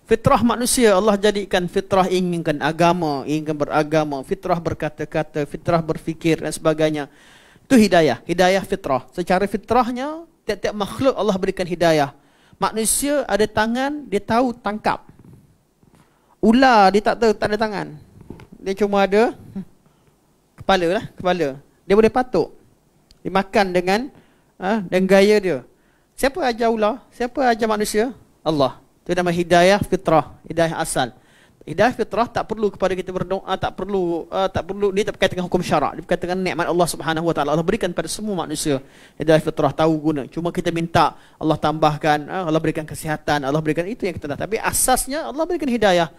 Fitrah manusia Allah jadikan fitrah inginkan agama, inginkan beragama, fitrah berkata-kata, fitrah berfikir dan sebagainya. Itu hidayah, hidayah fitrah. Secara fitrahnya tiap-tiap makhluk Allah berikan hidayah. Manusia ada tangan, dia tahu tangkap. Ular dia tak tahu, tak ada tangan. Dia cuma ada kepala lah, kepala. Dia boleh patuk. Dia makan dengan gaya dia. Siapa ajar ular? Siapa ajar manusia? Allah. Itu nama hidayah fitrah, hidayah asal. Hidayah fitrah tak perlu kepada kita berdoa, tak perlu dia tak berkaitan dengan hukum syarak, dia berkaitan dengan nikmat Allah Subhanahu wa taala. Allah berikan pada semua manusia hidayah fitrah, tahu guna. Cuma kita minta Allah tambahkan, Allah berikan kesihatan, Allah berikan itu yang kita dah. Tapi asasnya Allah berikan hidayah.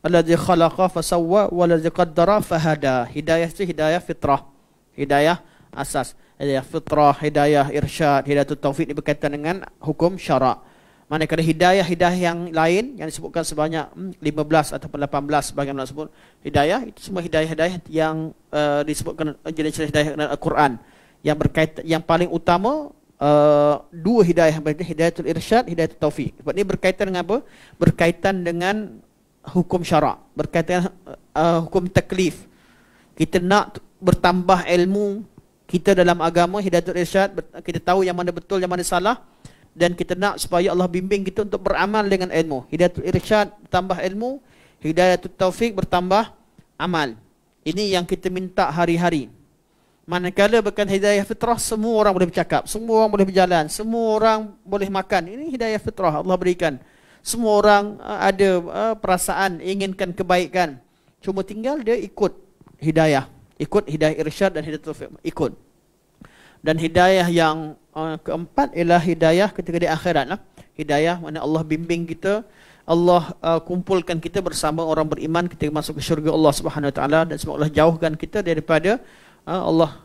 Allazi khalaqa fasawwa wallazi qaddara fahada. Hidayah itu hidayah fitrah, hidayah asas. Hidayah fitrah, hidayah irsyad, hidayatul taufiq ini berkaitan dengan hukum syarak. Manakala hidayah yang lain yang disebutkan sebanyak 15 ataupun 18 bagaimana sebut hidayah, itu semua hidayah yang disebutkan jenis hidayah Al-Quran yang berkaitan, yang paling utama dua hidayah, hidayatul irsyad, hidayatul taufiq. Sebab ini berkaitan dengan apa? Berkaitan dengan hukum syarak, berkaitan hukum taklif. Kita nak bertambah ilmu kita dalam agama, hidayatul irsyad, kita tahu yang mana betul, yang mana salah, dan kita nak supaya Allah bimbing kita untuk beramal dengan ilmu. Hidayatul irsyad bertambah ilmu, hidayatul taufik bertambah amal. Ini yang kita minta hari-hari. Manakala bukan hidayah fitrah, semua orang boleh bercakap, semua orang boleh berjalan, semua orang boleh makan. Ini hidayah fitrah Allah berikan. Semua orang ada perasaan inginkan kebaikan. Cuma tinggal dia ikut hidayah, ikut hidayah irsyad dan hidayah taufik, ikut. Dan hidayah yang keempat ialah hidayah ketika di akhirat lah. Hidayah mana Allah bimbing kita, Allah kumpulkan kita bersama orang beriman ketika masuk ke syurga Allah Subhanahu Wa Taala, dan semoga Allah jauhkan kita daripada Allah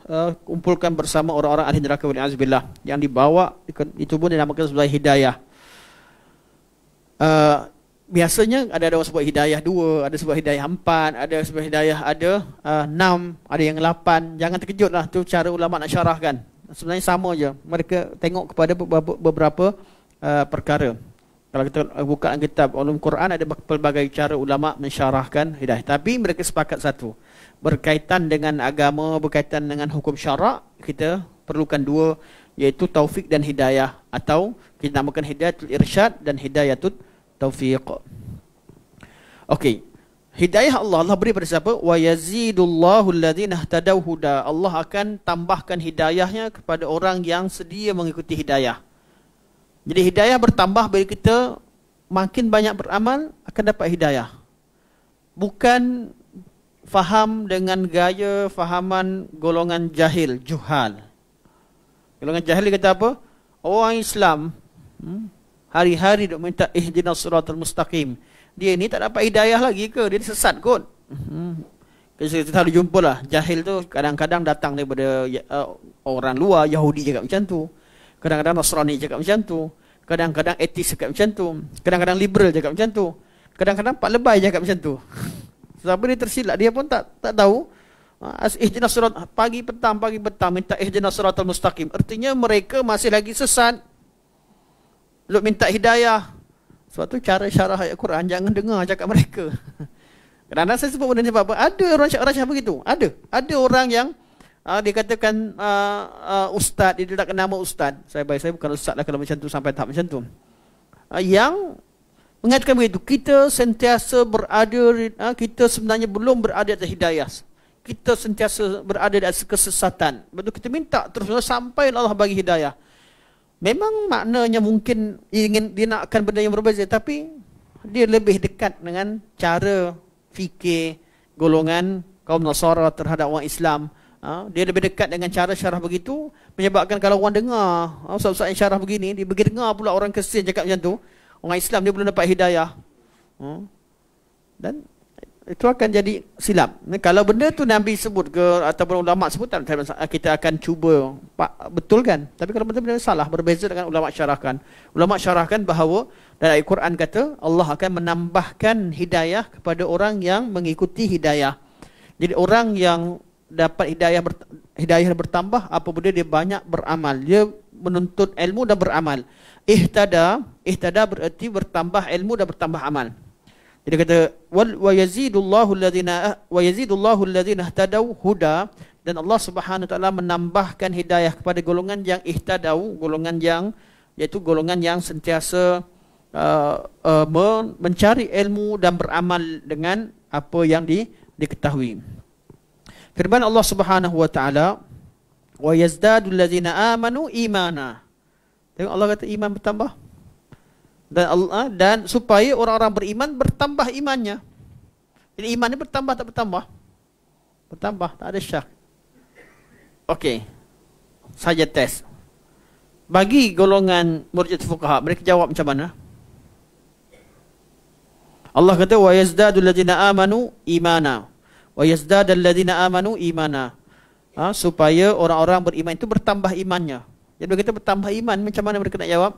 kumpulkan bersama orang-orang ahli neraka wal-'iyadzubillah. Yang dibawa itu pun dinamakan sebagai hidayah. Biasanya ada orang sebut hidayah 2, ada sebut hidayah 4, ada sebut hidayah ada 6, ada yang 8. Jangan terkejutlah, tu cara ulama nak syarahkan. Sebenarnya sama je. Mereka tengok kepada beberapa perkara. Kalau kita buka kitab ulum Quran, ada pelbagai cara ulama mensyarahkan hidayah. Tapi mereka sepakat satu. Berkaitan dengan agama, berkaitan dengan hukum syarak, kita perlukan 2, iaitu taufik dan hidayah, atau kita namakan hidayatul irsyad dan hidayatul taufiq. Okey. Hidayah Allah beri pada siapa? Wa yazidullahu alladhina ihtadaw huda. Allah akan tambahkan hidayahnya kepada orang yang sedia mengikuti hidayah. Jadi hidayah bertambah bagi kita, makin banyak beramal akan dapat hidayah. Bukan faham dengan gaya fahaman golongan jahil, juhal. Golongan jahil kata apa? Orang Islam hari-hari duk minta ihdinas siratal mustaqim. Dia ni tak dapat hidayah lagi ke? Dia sesat kot. Kita selalu jumpa lah. Jahil tu kadang-kadang datang daripada orang luar, Yahudi cakap macam tu. Kadang-kadang Nasrani cakap macam tu. Kadang-kadang etis cakap macam tu. Kadang-kadang liberal cakap macam tu. Kadang-kadang Pak Lebay cakap macam tu. Sebab dia tersilap, dia pun tak tahu. Ihdinas sirat, pagi petang minta ihdinas siratal mustaqim. Artinya mereka masih lagi sesat. Lu minta hidayah. Sebab tu cara syarah ayat Quran, jangan dengar cakap mereka. Kadang-kadang saya sebut benda ni sebab apa? Ada orang syarah begitu. Ada orang yang dikatakan ustaz, dia letakkan nama ustaz. Saya bukan ustaz lah kalau macam tu, sampai tahap macam tu. Yang mengatakan begitu, kita sentiasa berada, kita sebenarnya belum berada di atas hidayah. Kita sentiasa berada di atas kesesatan. Betul, kita minta terus sampai Allah bagi hidayah. Memang maknanya mungkin dia nakkan benda yang berbeza, tapi dia lebih dekat dengan cara fikir golongan kaum Nasara terhadap orang Islam. Dia lebih dekat dengan cara syarah begitu, menyebabkan kalau orang dengar ustaz-ustaz yang syarah begini, dia pergi dengar pula orang Kristian cakap macam tu, orang Islam dia belum dapat hidayah. Dan itu akan jadi silap. Kalau benda tu Nabi sebut ke ataupun ulama sebut, kita akan cuba betulkan. Tapi kalau benda-benda salah, berbeza dengan ulama syarahkan. Ulama syarahkan bahawa dalam Al-Quran kata Allah akan menambahkan hidayah kepada orang yang mengikuti hidayah. Jadi orang yang dapat hidayah bertambah apabila dia banyak beramal, dia menuntut ilmu dan beramal. Ihtada berarti bertambah ilmu dan bertambah amal. Jadi kata wa yazidullahu alladhina ihtadaw huda, dan Allah Subhanahu wa taala menambahkan hidayah kepada golongan yang ihtadaw, golongan yang iaitu golongan yang sentiasa mencari ilmu dan beramal dengan apa yang diketahui. Firman Allah Subhanahu wa taala, wa yazdadul ladzina amanu imana. Tengok Allah kata iman bertambah. Dan supaya orang-orang beriman bertambah imannya. Jadi iman ni bertambah tak bertambah? Bertambah, tak ada syak. Okey. Saja tes. Bagi golongan murji'ah fuqaha, mereka jawab macam mana? Allah kata wa yazdadul ladzina amanu imana. Wa yazdadul ladzina amanu imana. Supaya orang-orang beriman itu bertambah imannya. Jadi kita bertambah iman, macam mana mereka nak jawab?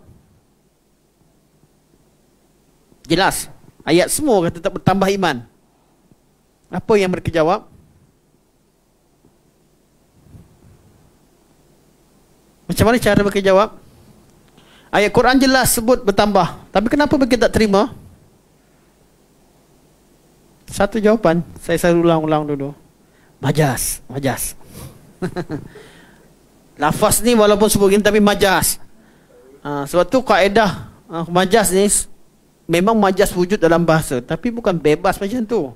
Jelas. Ayat semua kata tak bertambah iman. Apa yang mereka jawab? Macam mana cara mereka jawab? Ayat Quran jelas sebut bertambah. Tapi kenapa mereka tak terima? Satu jawapan, saya selalu ulang-ulang dulu. Majaz, majaz. Lafaz ni walaupun sebut gini tapi majaz. Sebab tu kaedah majaz ni memang majaz wujud dalam bahasa, tapi bukan bebas macam tu.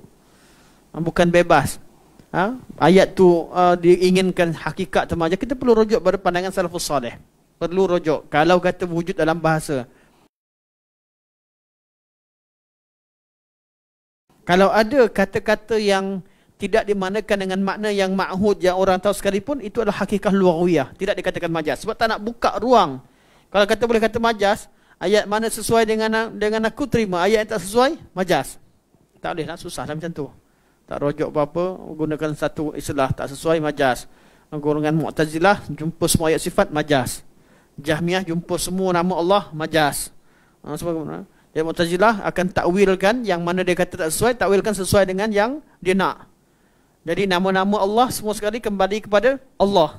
Bukan bebas. Ayat tu diinginkan hakikat atau majaz, kita perlu rujuk pada pandangan salafus salih. Perlu rujuk. Kalau kata wujud dalam bahasa, kalau ada kata-kata yang tidak dimanakan dengan makna yang ma'hud yang orang tahu sekalipun, itu adalah hakikat lughawiyah, tidak dikatakan majaz. Sebab tak nak buka ruang. Kalau kata boleh kata majaz, ayat mana sesuai dengan aku terima, ayat yang tak sesuai majaz. Tak boleh, nak susah lah macam tu. Tak rujuk apa-apa, gunakan satu istilah tak sesuai majaz. Golongan Mu'tazilah jumpa semua ayat sifat majaz. Jahmiyah jumpa semua nama Allah majaz. Sebagaimana yang Mu'tazilah akan takwilkan yang mana dia kata tak sesuai, takwilkan sesuai dengan yang dia nak. Jadi nama-nama Allah semua sekali kembali kepada Allah.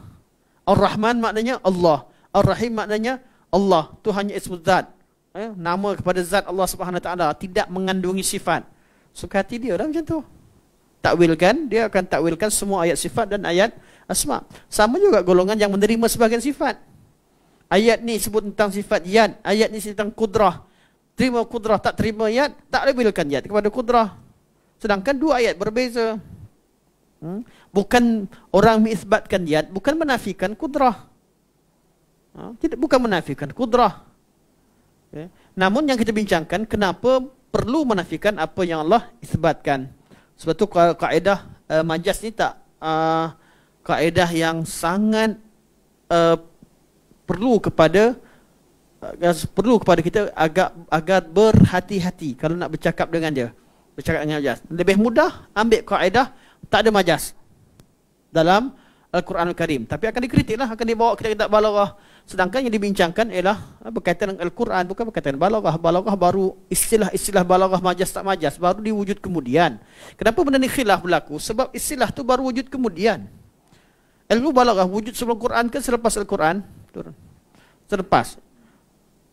Ar-Rahman maknanya Allah, Ar-Rahim maknanya Allah. Itu hanya ismu zat. Nama kepada zat Allah Subhanahu Wa Taala, tidak mengandungi sifat. Suka hati dia lah macam tu. Takwilkan, dia akan takwilkan semua ayat sifat dan ayat asma. Sama juga golongan yang menerima sebahagian sifat. Ayat ni sebut tentang sifat yad, ayat ni tentang kudrah. Terima kudrah, tak terima yad, tak labelkan yad kepada kudrah. Sedangkan dua ayat berbeza. Bukan orang mengisbatkan yad, bukan menafikan kudrah. Tidak, bukan menafikan kudrah. Namun yang kita bincangkan, kenapa perlu menafikan apa yang Allah isbatkan. Sebab tu kaedah majaz ni tak kaedah yang sangat perlu kepada kita agar berhati-hati kalau nak bercakap dengan dia. Bercakap dengan majaz. Lebih mudah ambil kaedah tak ada majaz dalam Al-Quran Al-Karim. Tapi akan dikritik lah, akan dibawa kitab balaghah. Sedangkan yang dibincangkan ialah berkaitan dengan Al-Quran, bukan berkaitan dengan balaghah. Balaghah baru istilah balaghah majaz tak majaz baru diwujud kemudian. Kenapa benda ni khilaf berlaku? Sebab istilah tu baru wujud kemudian. Ilmu balaghah wujud sebelum Quran ke selepas Al-Quran? Turun. Selepas.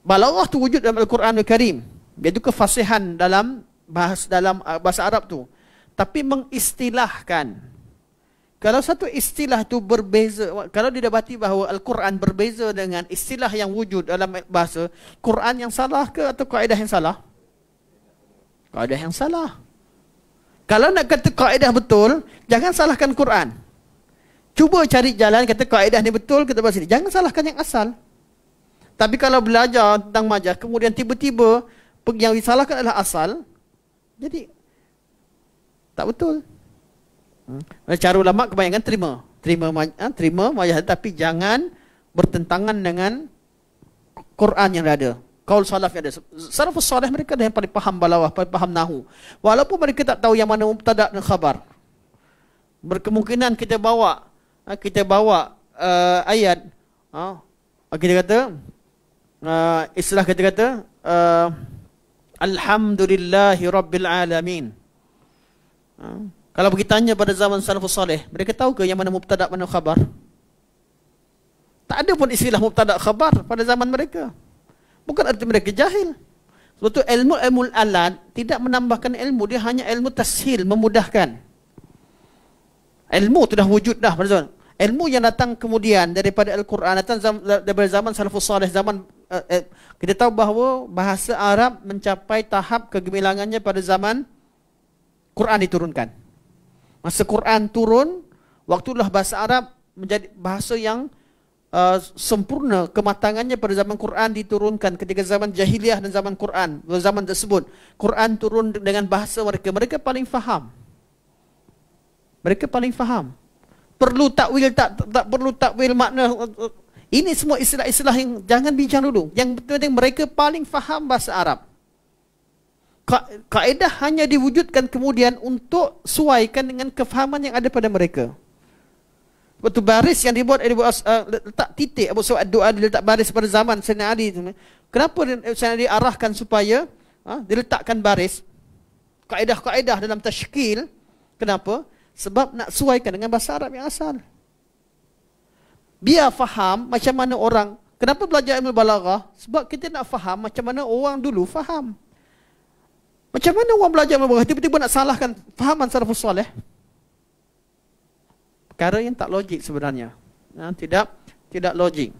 Balaghah tu wujud dalam Al-Quran Al-Karim. Iaitu kefasihan dalam bahasa Arab tu. Tapi mengistilahkan. Kalau satu istilah tu berbeza, kalau didapati bahawa Al-Quran berbeza dengan istilah yang wujud dalam bahasa, Quran yang salah ke atau kaedah yang salah? Kaedah yang salah. Kalau nak kata kaedah betul, jangan salahkan Quran. Cuba cari jalan kata kaedah ni betul, kita bahas sini. Jangan salahkan yang asal. Tapi kalau belajar tentang majaz, kemudian tiba-tiba yang disalahkan adalah asal, jadi tak betul. Cara ulama kebanyakan terima majaz, tapi jangan bertentangan dengan Quran yang ada. Qaul salaf yang ada. Salafus salih mereka yang paling faham balaghah, paling faham nahwu. Walaupun mereka tak tahu yang mana mubtada dan khabar. Berkemungkinan kita bawa ayat, kita kata istilah kita kata alhamdulillahi rabbil alamin. Kalau kita tanya pada zaman salafus salih, mereka tahu ke yang mana mubtada mana khabar? Tak ada pun istilah mubtada khabar pada zaman mereka. Bukan arti mereka jahil. Sebab tu ilmu alat tidak menambahkan ilmu, dia hanya ilmu tashil, memudahkan. Ilmu tu dah wujud dah pada zaman. Ilmu yang datang kemudian daripada Al-Quran, datang daripada zaman salafus salih, zaman kita tahu bahawa bahasa Arab mencapai tahap kegemilangannya pada zaman Quran diturunkan. Masa Quran turun, waktulah bahasa Arab menjadi bahasa yang sempurna kematangannya pada zaman Quran diturunkan. Ketika zaman jahiliyah dan zaman Quran, zaman tersebut Quran turun dengan bahasa mereka. Mereka paling faham. Mereka paling faham. Perlu takwil tak perlu takwil makna. Ini semua istilah-istilah yang jangan bincang dulu. Yang penting mereka paling faham bahasa Arab. Kaedah hanya diwujudkan kemudian untuk sesuaikan dengan kefahaman yang ada pada mereka. Waktu baris yang dibuat letak titik, Abu Su'ad doa dia letak baris pada zaman Sayyidina Ali. Kenapa Sayyidina Ali arahkan supaya diletakkan baris? Kaedah-kaedah dalam tashkil. Kenapa? Sebab nak sesuaikan dengan bahasa Arab yang asal. Biar faham macam mana orang. Kenapa belajar ilmu balaghah? Sebab kita nak faham macam mana orang dulu faham. Macam mana orang belajar bahasa tiba-tiba nak salahkan fahaman salafus soleh? Perkara yang tak logik sebenarnya. Tidak logik.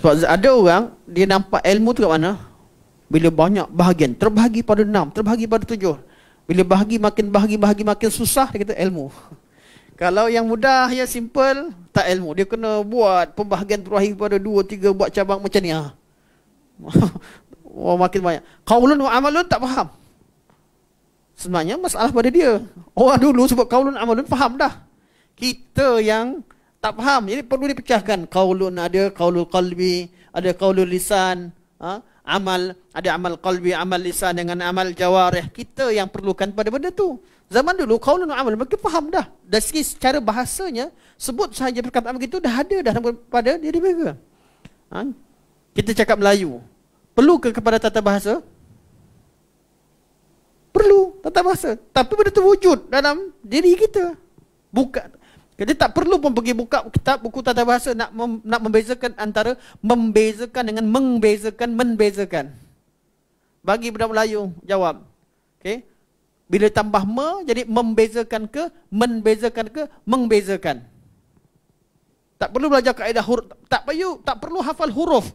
Sebab ada orang dia nampak ilmu tu kat mana? Bila banyak bahagian, terbahagi pada 6, terbahagi pada 7. Bila bahagi makin susah, dia kata ilmu. Kalau yang mudah, yang simple, tak ilmu. Dia kena buat pembahagian terbahagi pada 2, 3, buat cabang macam ni. Oh, makin banyak. Qaulun wa amalun tak faham. Sebenarnya masalah pada dia. Orang dulu sebut qaulun amalun faham dah. Kita yang tak faham. Jadi perlu dipecahkan. Qaulun ada qaulul qalbi, ada qaulul lisan, amal, ada amal qalbi, amal lisan dengan amal jawarih. Kita yang perlukan pada benda tu. Zaman dulu qaulun wa amal mereka faham dah. Dari segi secara bahasanya, sebut sahaja perkataan begitu dah ada dah pada diri mereka. Kita cakap Melayu. Perlu ke kepada tata bahasa? Perlu tata bahasa. Tapi benda tu wujud dalam diri kita. Bukan. Jadi tak perlu pun pergi buka kitab buku tata bahasa nak membezakan antara membezakan dengan membezakan. Bagi budak Melayu jawab. Okey. Bila tambah me jadi membezakan ke, menbezakan ke, membezakan. Tak perlu belajar kaedah huruf, tak perlu hafal huruf.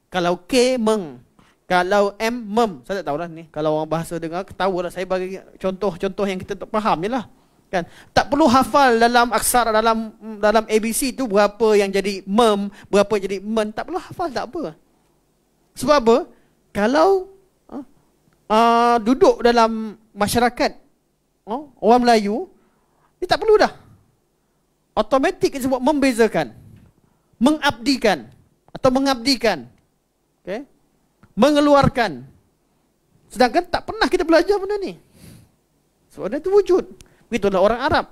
Kalau K meng, kalau M mem. Saya tak tahulah ni. Kalau orang bahasa dengar ketahulah, saya bagi contoh-contoh yang kita tak faham jelah. Kan? Tak perlu hafal dalam aksara dalam ABC tu berapa yang jadi mem, berapa jadi men. Tak perlu hafal, tak apa. Sebab apa? Kalau duduk dalam masyarakat orang Melayu, dia tak perlu dah. Automatik disebut membezakan, mengabdikan atau mengabdikan. Okay? Mengeluarkan. Sedangkan tak pernah kita belajar benda ni. Sebab benda itu wujud. Begitulah orang Arab.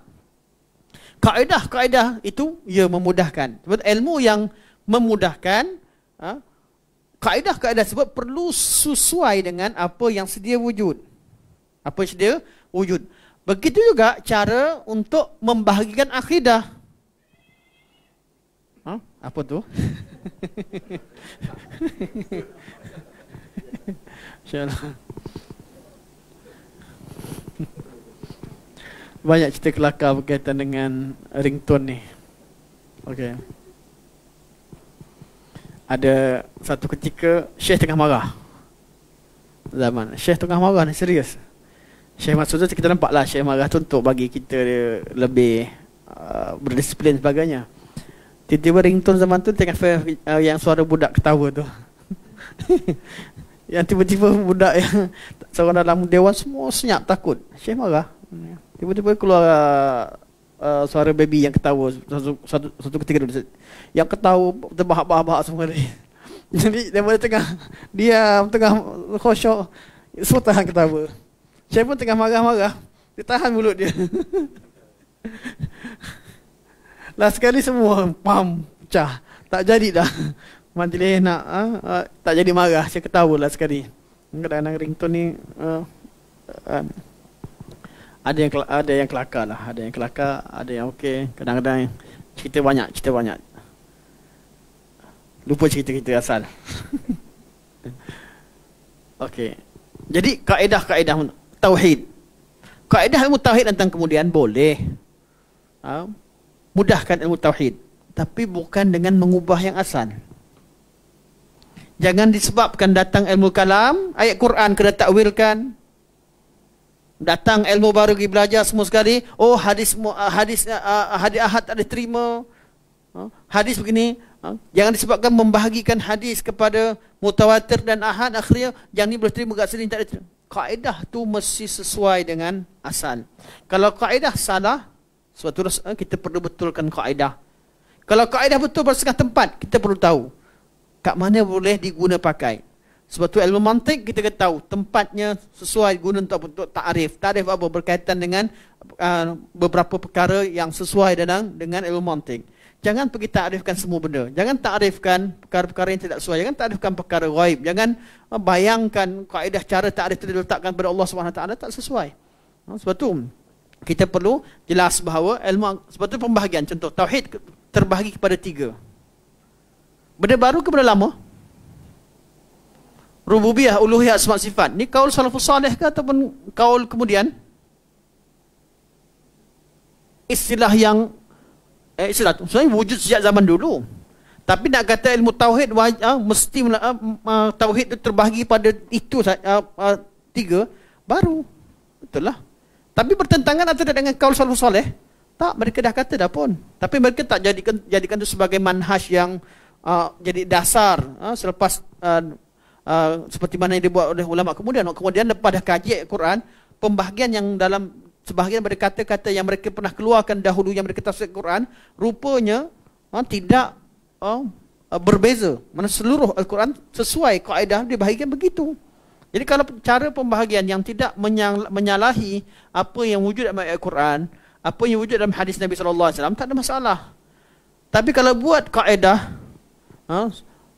Kaedah-kaedah itu ia memudahkan. Sebab ilmu yang memudahkan, kaedah-kaedah sebab perlu sesuai dengan apa yang sedia wujud. Apa yang sedia wujud. Begitu juga cara untuk membahagikan akidah. Apa tu? InsyaAllah. Banyak cerita kelakar berkaitan dengan ringtone ni. Okey. Ada satu ketika Syekh tengah marah. Zaman Syekh tengah marah ni serius. Syekh maksudnya kita nampaklah Syekh marah tu untuk bagi kita lebih berdisiplin sebagainya. Tiba-tiba ringtone zaman tu tengah yang suara budak ketawa tu. Yang tiba-tiba budak yang seorang dalam dewan semua senyap takut. Syekh marah. Tiba-tiba keluar suara baby yang ketawa satu ketika dulu. Yang ketawa terbahak-bahak semua ni. Jadi daripada tengah diam, tengah khusyuk, semua tahan ketawa. Syekh pun tengah marah-marah, dia tahan mulut dia. Last sekali semua pecah. Tak jadi dah. Majlis nak tak jadi marah, saya ketawa last sekali. Kadang-kadang ringtone ni ada yang kelakar lah, ada yang kelakar, ada yang okey. Kadang-kadang cerita banyak. Lupa cerita-cerita asal. Okey. Jadi kaedah-kaedah tauhid. Kaedah ilmu tauhid tentang kemudian boleh mudahkan ilmu tauhid, tapi bukan dengan mengubah yang asal. Jangan disebabkan datang ilmu kalam, ayat Quran kena takwilkan. Datang ilmu baru pergi belajar semua sekali, oh hadis ahad tak diterima. Hadis begini, jangan disebabkan membahagikan hadis kepada mutawatir dan ahad, akhirnya yang ni boleh terima, kat sini tak diterima. Kaedah tu mesti sesuai dengan asal. Kalau kaedah salah, suatu kita perlu betulkan kaedah. Kalau kaedah betul pada setengah tempat, kita perlu tahu kat mana boleh diguna pakai. Sebab tu ilmu mantik kita kena tahu tempatnya sesuai guna untuk ta'rif. Ta'rif apa? Berkaitan dengan beberapa perkara yang sesuai dengan ilmu mantik. Jangan pergi ta'rifkan semua benda. Jangan ta'rifkan perkara-perkara yang tidak sesuai. Jangan ta'rifkan perkara ghaib. Jangan bayangkan kaedah cara ta'rif itu diletakkan pada Allah SWT tak sesuai. Sebab tu kita perlu jelas bahawa ilmu, sebab tu pembahagian. Contoh, tauhid terbahagi kepada 3. Benda baru ke benda lama? rububiyah, uluhiyah, asma sifat. Ni kaul salafus salih ke ataupun kaul kemudian? Istilah yang istilah tu sebenarnya wujud sejak zaman dulu. Tapi nak kata ilmu tauhid mesti tauhid itu terbahagi pada itu tiga baru. Betul lah. Tapi bertentangan atau tidak dengan kaul salafus salih? Tak, mereka dah kata dah pun. Tapi mereka tak jadikan itu sebagai manhaj yang jadi dasar selepas seperti mana yang dibuat oleh ulama kemudian lepas dah kaji Al-Quran, pembahagian yang dalam sebahagian daripada kata-kata yang mereka pernah keluarkan dahulu yang mereka tafsir Al-Quran rupanya tidak berbeza. Mana seluruh Al-Quran sesuai kaedah dibahagikan begitu. Jadi kalau cara pembahagian yang tidak menyalahi apa yang wujud dalam Al-Quran, apa yang wujud dalam hadis Nabi SAW, tak ada masalah. Tapi kalau buat kaedah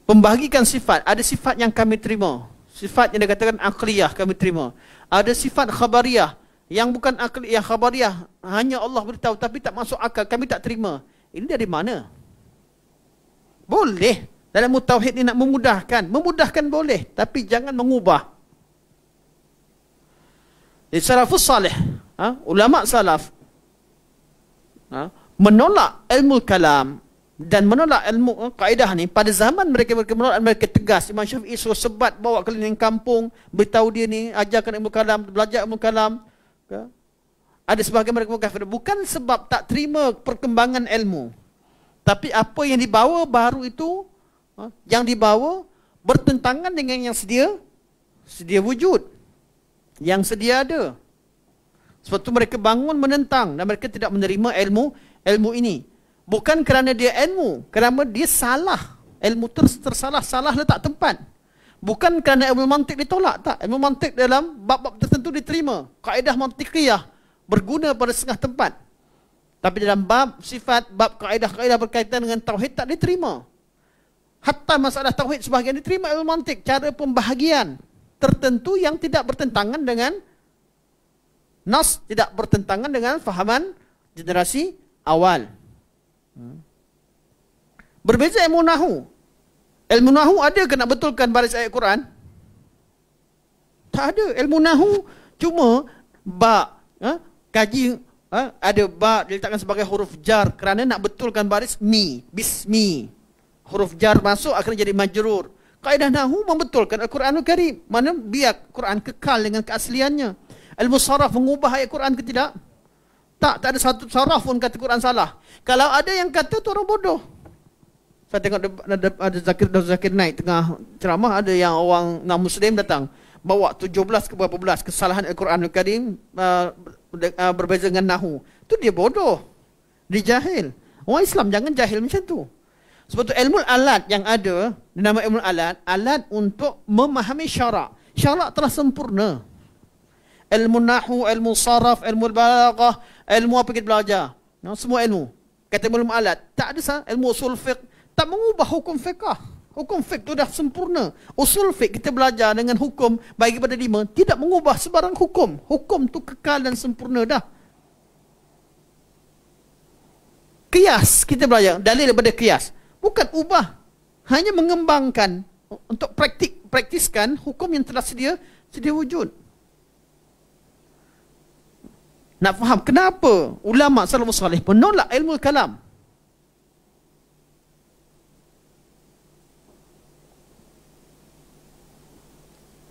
pembahagikan sifat, ada sifat yang kami terima, sifat yang dikatakan aqliyah kami terima, ada sifat khabariyah yang bukan aqliyah, khabariyah hanya Allah beritahu tapi tak masuk akal, kami tak terima. Ini dari mana? Boleh dalam tauhid ni nak memudahkan boleh, tapi jangan mengubah. Di salafus salih, ulama salaf menolak ilmu kalam dan menolak ilmu kaedah ni. Pada zaman mereka menolak, mereka tegas. Imam Syafi'i suruh sebat bawa keliling kampung, beritahu dia ni, ajarkan ilmu kalam, belajar ilmu kalam. Ada sebahagian mereka kafir bukan sebab tak terima perkembangan ilmu, tapi apa yang dibawa baru itu, yang dibawa bertentangan dengan yang sedia wujud, yang sedia ada. Sebab itu mereka bangun menentang dan mereka tidak menerima ilmu ini. Bukan kerana dia ilmu, kerana dia salah. Ilmu salah letak tempat. Bukan kerana ilmu mantik ditolak, tak. Ilmu mantik dalam bab-bab tertentu diterima. Kaedah mantikiyah berguna pada setengah tempat. Tapi dalam bab sifat, bab kaedah-kaedah berkaitan dengan tauhid tak diterima. Hatta masalah tauhid sebahagian diterima ilmu mantik, cara pembahagian tertentu yang tidak bertentangan dengan nas, tidak bertentangan dengan fahaman generasi awal. Berbeza ilmu nahu. Ilmu nahu ada ke nak betulkan baris ayat Quran? Tak ada. Ilmu nahu cuma ba, kaji, ada ba diletakkan sebagai huruf jar kerana nak betulkan baris bismi. Huruf jar masuk akhirnya jadi majrur. Kaedah nahu membetulkan Al-Quranul Karim. Mana biar Quran kekal dengan keasliannya. Ilmu saraf mengubah ayat Quran ke tidak? Tak ada satu saraf pun kata Quran salah. Kalau ada yang kata tu orang bodoh. Saya tengok ada Zakir Naik tengah ceramah, ada yang orang non-Muslim datang bawa 17 ke berapa belas kesalahan Al-Quranul Karim berbeza dengan nahu. Tu dia bodoh. Dia jahil. Orang Islam jangan jahil macam tu. Sebab tu ilmu alat yang ada, dinama ilmu alat untuk memahami syarak. Syarak telah sempurna. Ilmu nahu, ilmu saraf, ilmu balaghah, ilmu apa kita belajar. Semua ilmu. Kata ilmu alat. Tak ada ilmu usul fiqh. Tak mengubah hukum fiqh. Hukum fiqh itu dah sempurna. Usul fiqh kita belajar dengan hukum bagi pada 5. Tidak mengubah sebarang hukum. Hukum tu kekal dan sempurna dah. Qiyas kita belajar. Dalil daripada qiyas. Bukan ubah. Hanya mengembangkan. Untuk praktiskan hukum yang telah sedia wujud. Nak faham kenapa ulama salafus salih menolak ilmu kalam?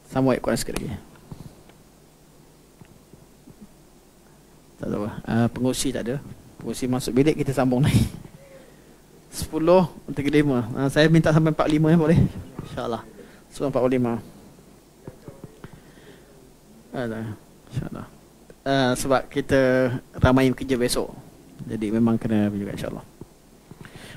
Sambung ayat Quran sekali lagi. Tak tahu. Pengurusi tak ada. Pengurusi masuk bilik, kita sambung naik. 10:35. Saya minta sampai 45 ya, boleh? InsyaAllah. 10:45. InsyaAllah. Sebab kita ramai kerja besok, jadi memang kena juga insyaAllah.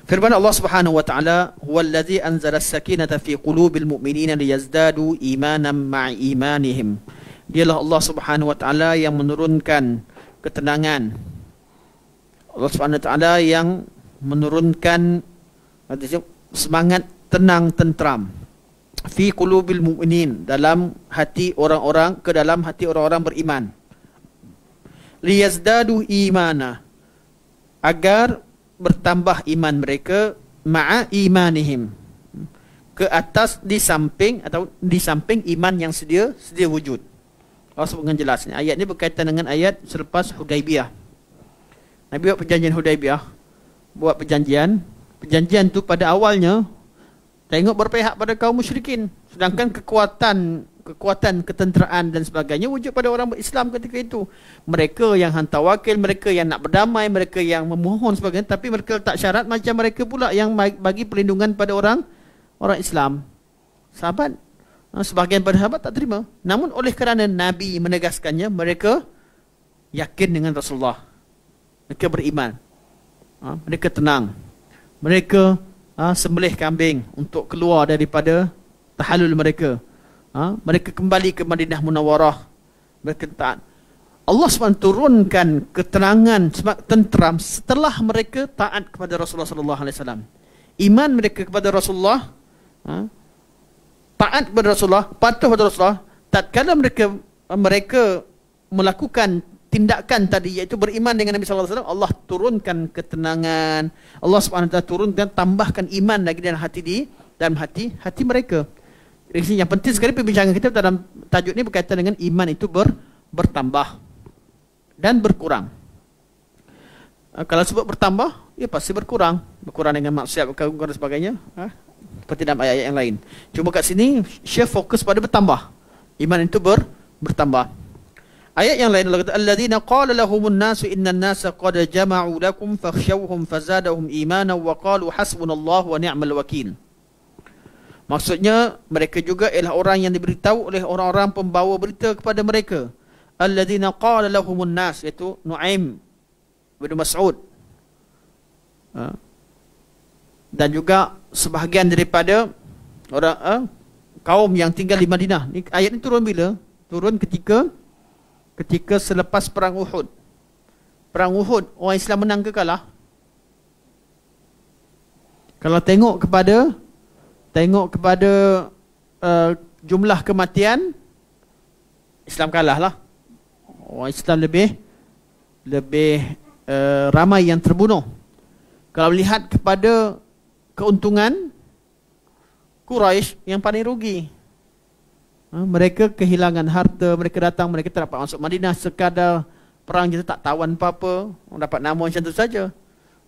Firman Allah Subhanahu wa taala, "Huwallazi anzala as-sakinata fi qulubil mu'minina liyazdadu imanan ma'i imanihim." Dialah Allah Subhanahu wa taala yang menurunkan ketenangan. Allah Subhanahu wa taala yang menurunkan semangat tenang tentram fi qulubil mu'minin, dalam hati orang-orang, ke dalam hati orang-orang beriman. Liyazdadu imana, agar bertambah iman mereka, ma'a imanihim, ke atas di samping iman yang sedia wujud. Allah sebut dengan jelas. Ayat ni berkaitan dengan ayat selepas Hudaibiyah. Nabi buat perjanjian Hudaibiyah. Perjanjian tu pada awalnya tengok berpihak pada kaum musyrikin. Sedangkan kekuatan ketenteraan dan sebagainya wujud pada orang berislam ketika itu. Mereka yang hantar wakil, mereka yang nak berdamai, mereka yang memohon sebagainya, tapi mereka tak syarat macam mereka pula yang bagi perlindungan pada orang Islam. Sebahagian pada sahabat tak terima. Namun oleh kerana Nabi menegaskannya, mereka yakin dengan Rasulullah. Mereka beriman. Mereka tenang. Mereka sembelih kambing untuk keluar daripada tahallul mereka. Mereka kembali ke Madinah Munawwarah. Mereka taat. Allah SWT turunkan ketenangan, tenteram setelah mereka taat kepada Rasulullah SAW. Iman mereka kepada Rasulullah, taat kepada Rasulullah, patuh kepada Rasulullah. Tatkala mereka melakukan tindakan tadi, iaitu beriman dengan Nabi SAW, Allah turunkan ketenangan. Allah SWT turunkan, tambahkan iman lagi dalam hati mereka. Yang penting sekali perbincangan kita dalam tajuk ni berkaitan dengan iman itu bertambah dan berkurang. Kalau sebut bertambah, ya pasti berkurang. Berkurang dengan maksiat, dan sebagainya. Seperti dalam ayat-ayat yang lain. Cuma kat sini Syekh fokus pada bertambah. Iman itu bertambah. Ayat yang lain Allah kata, alladzina qala lahumun nasu innan nasa qad jama'u lakum fakhshawhum fazadahum imanan wa qalu hasbunallahu wa ni'mal wakil. Maksudnya mereka juga ialah orang yang diberitahu oleh orang-orang pembawa berita kepada mereka. Alladzina qala lahumun nas, iaitu Nu'aim bin Mas'ud. Dan juga sebahagian daripada orang kaum yang tinggal di Madinah. Ayat ini turun bila? Turun ketika selepas perang Uhud. Perang Uhud, orang Islam menang ke kalah? Kalau tengok kepada jumlah kematian, Islam kalah lah. Orang Islam lebih ramai yang terbunuh. Kalau lihat kepada keuntungan, Quraisy yang paling rugi. Mereka kehilangan harta, mereka datang, mereka tak dapat masuk Madinah, sekadar perang je tak tawan apa-apa, dapat nama macam tu saja.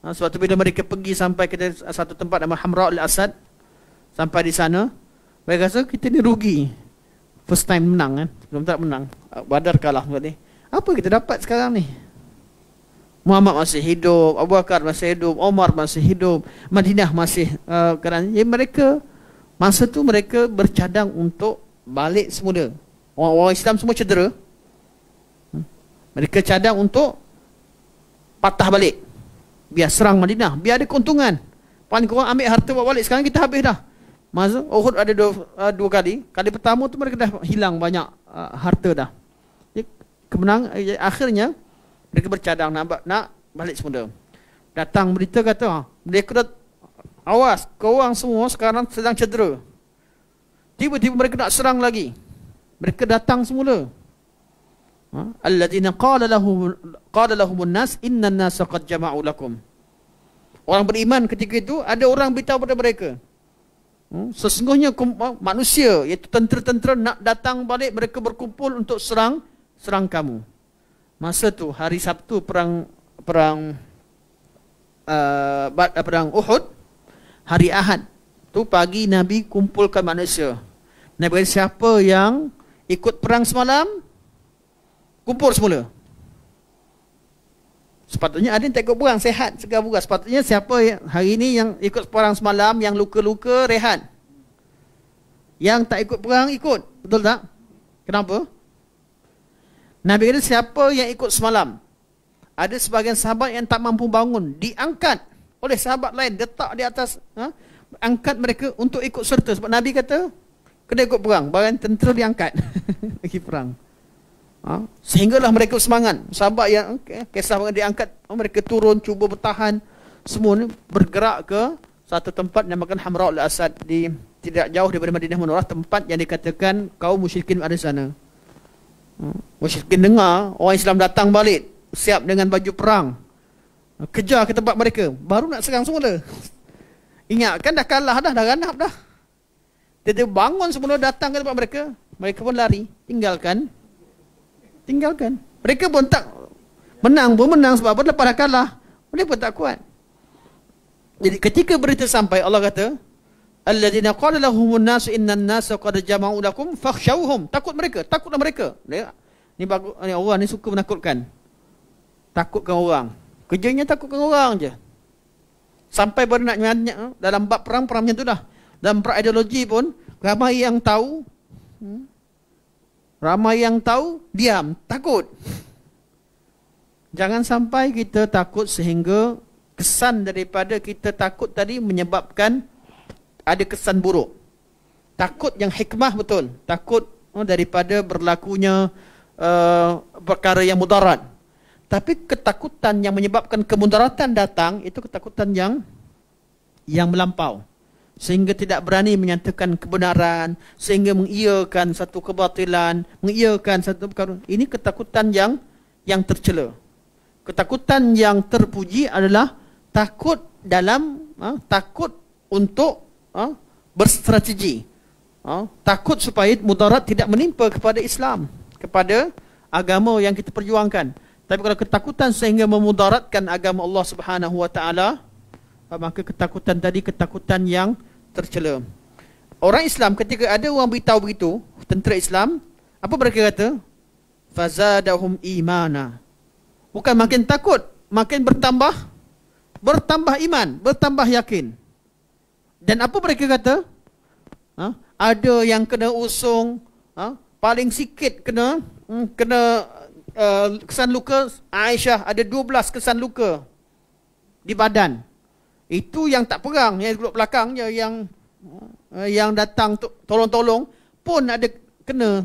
Sebab tu bila mereka pergi sampai ke satu tempat nama Hamra al-Asad, sampai di sana, mereka rasa kita ni rugi. First time menang kan, belum tak menang. Badar kalah ni. Apa kita dapat sekarang ni? Muhammad masih hidup, Abu Bakar masih hidup, Omar masih hidup, Madinah masih mereka masa tu mereka bercadang untuk balik semula. Orang Islam semua cedera. Mereka cadang untuk patah balik. Biar serang Madinah, biar ada keuntungan. Paling kurang ambil harta bawa balik. Sekarang kita habis dah. Masa Uhud ada dua kali. Kali pertama tu mereka dah hilang banyak harta dah. Akhirnya mereka bercadang nak balik semula. Datang berita kata, mereka dah, awas, korang semua sekarang sedang cedera. Tiba-tiba mereka nak serang lagi. Mereka datang semula. Alladzina qala lahumun nas innan nasa qad jama'u lakum. Orang beriman ketika itu, ada orang beritahu pada mereka, sesungguhnya manusia, iaitu tentera-tentera nak datang balik, mereka berkumpul untuk serang kamu. Masa tu hari Sabtu perang Uhud, hari Ahad tu pagi Nabi kumpulkan manusia. Nabi kata, siapa yang ikut perang semalam, kumpul semula. Sepatutnya ada yang tak ikut perang, sehat, segar bugar. Sepatutnya siapa hari ini yang ikut perang semalam, yang luka-luka, rehat. Yang tak ikut perang, ikut. Betul tak? Kenapa? Nabi kata, siapa yang ikut semalam, ada sebagian sahabat yang tak mampu bangun, diangkat oleh sahabat lain, letak di atas, angkat mereka untuk ikut serta. Sebab Nabi kata, kena ikut perang, barang tentera diangkat pergi perang. Sehinggalah mereka semangat. Sahabat yang kisah diangkat, mereka turun, cuba bertahan. Semua ni bergerak ke satu tempat yang namakan Hamra al-Asad, di tidak jauh daripada Madinah Munawwarah, tempat yang dikatakan kaum musyrikin ada sana. Musyrikin dengar orang Islam datang balik, siap dengan baju perang, kejar ke tempat mereka, baru nak serang semula. Ingat kan dah kalah dah ganap dah. Dia bangun semula datang ke tempat mereka. Mereka pun lari. Tinggalkan. Mereka pun tak menang sebab apa? Lepas dah kalah. Mereka pun tak kuat. Jadi ketika berita sampai, Allah kata, alladzina qala lahumun nasu innan nasa qad jama'u lakum fakhshawhum. Takutlah mereka. Ni bagus, ni orang ni suka menakutkan. Takutkan orang. Kerjanya takutkan orang je. Sampai baru nak nyanyi dalam bab perang macam tu dah. Dalam ideologi pun ramai yang tahu, diam, takut. Jangan sampai kita takut sehingga kesan daripada kita takut tadi menyebabkan ada kesan buruk. Takut yang hikmah betul. Takut daripada berlakunya perkara yang mudarat. Tapi ketakutan yang menyebabkan kemudaratan datang, itu ketakutan yang melampau. Sehingga tidak berani menyatakan kebenaran, sehingga mengiyakan satu kebatilan, mengiyakan satu perkara. Ini ketakutan yang tercela. Ketakutan yang terpuji adalah takut takut untuk berstrategi. Takut supaya mudarat tidak menimpa kepada Islam, kepada agama yang kita perjuangkan. Tapi kalau ketakutan sehingga memudaratkan agama Allah Subhanahu wa taala, maka ketakutan tadi ketakutan yang tercela. Orang Islam ketika ada orang beritahu begitu, tentera Islam, apa mereka kata? Fazadahum imana. Bukan makin takut, makin bertambah iman, bertambah yakin. Dan apa mereka kata? Ada yang kena usung, paling sikit kena kesan luka. Aisyah ada 12 kesan luka di badan. Itu yang tak perang, yang duduk belakangnya, yang datang tolong-tolong pun ada kena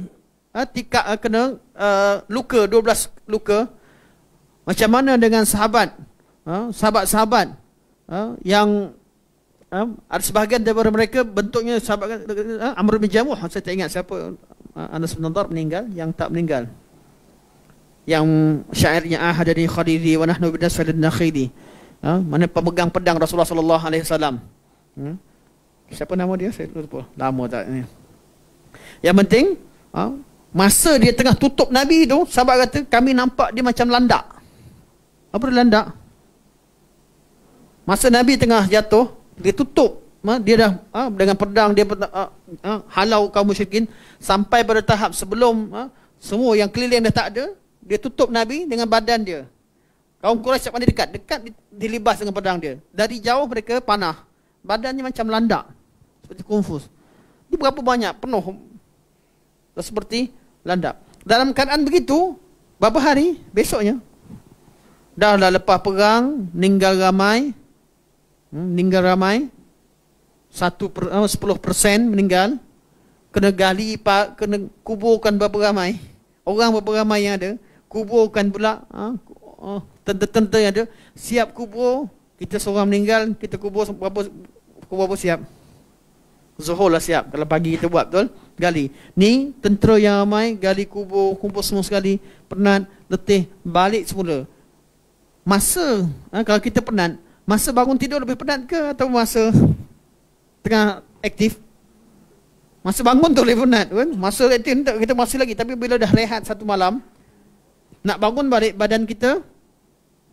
luka, 12 luka. Macam mana dengan sahabat-sahabat yang ada sebahagian daripada mereka bentuknya sahabat Amr bin Jamuh, saya tak ingat siapa, Anas bin Nadar meninggal, yang tak meninggal, yang syairnya ahadani khalidi wa nahnu bidasfalin nakhili, mana pemegang pedang Rasulullah sallallahu alaihi wasallam. Siapa nama dia? Saya lupa. Lama tak ni. Yang penting masa dia tengah tutup Nabi tu, sahabat kata kami nampak dia macam landak. Apa dia landak? Masa Nabi tengah jatuh, dia tutup, dia dah dengan pedang dia halau kaum musyrikin sampai pada tahap sebelum semua yang keliling dah tak ada, dia tutup Nabi dengan badan dia. Kaum Quraisy tak pandai dekat dilibas dengan pedang dia. Dari jauh mereka panah. Badannya macam landak, seperti kungfus. Dia berapa banyak penuh seperti landak. Dalam keadaan begitu, berapa hari besoknya dah lepas perang, meninggal ramai. 10% meninggal. Kena gali, kena kuburkan berapa ramai. Orang berapa ramai yang ada, kuburkan pula. Tentera-tentera yang ada, siap kubur. Kita seorang meninggal, kita kubur berapa siap? Zuhur lah siap. Kalau pagi kita buat, betul? Gali. Ni tentera yang ramai, gali kubur semua sekali. Penat, letih, balik semula. Masa, kalau kita penat, masa bangun tidur lebih penat ke atau masa tengah aktif? Masa bangun tu lebih penat kan? Masa aktif kita masih lagi. Tapi bila dah rehat satu malam, nak bangun balik badan kita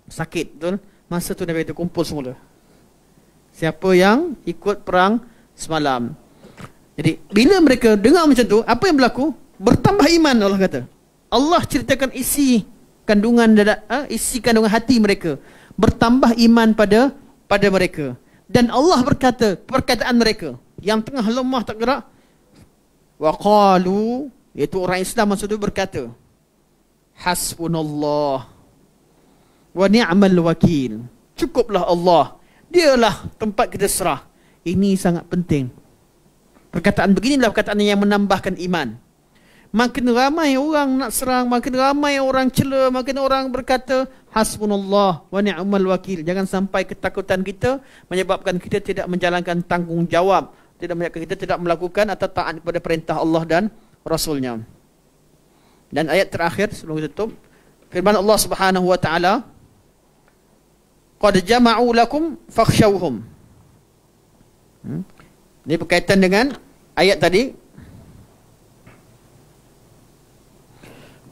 sakit, betul? Masa tu Nabi itu kumpul semula. Siapa yang ikut perang semalam. Jadi bila mereka dengar macam tu, apa yang berlaku? Bertambah iman, Allah kata. Allah ceritakan isi kandungan hati mereka. Bertambah iman pada mereka. Dan Allah berkata, perkataan mereka yang tengah lemah tak gerak, wa qalu, iaitu orang Islam maksud itu berkata, hasbunallah wa ni'mal wakil. Cukuplah Allah, dialah tempat kita serah. Ini sangat penting. Perkataan beginilah perkataan yang menambahkan iman. Makin ramai orang nak serang, makin ramai orang cela, makin orang berkata hasbunallah wa ni'mal wakil. Jangan sampai ketakutan kita menyebabkan kita tidak menjalankan tanggungjawab, kita tidak melakukan atau taat kepada perintah Allah dan Rasulnya. Dan ayat terakhir sebelum kita tutup, firman Allah Subhanahu wa taala, qad jama'u lakum fakhshawhum. Ini berkaitan dengan ayat tadi,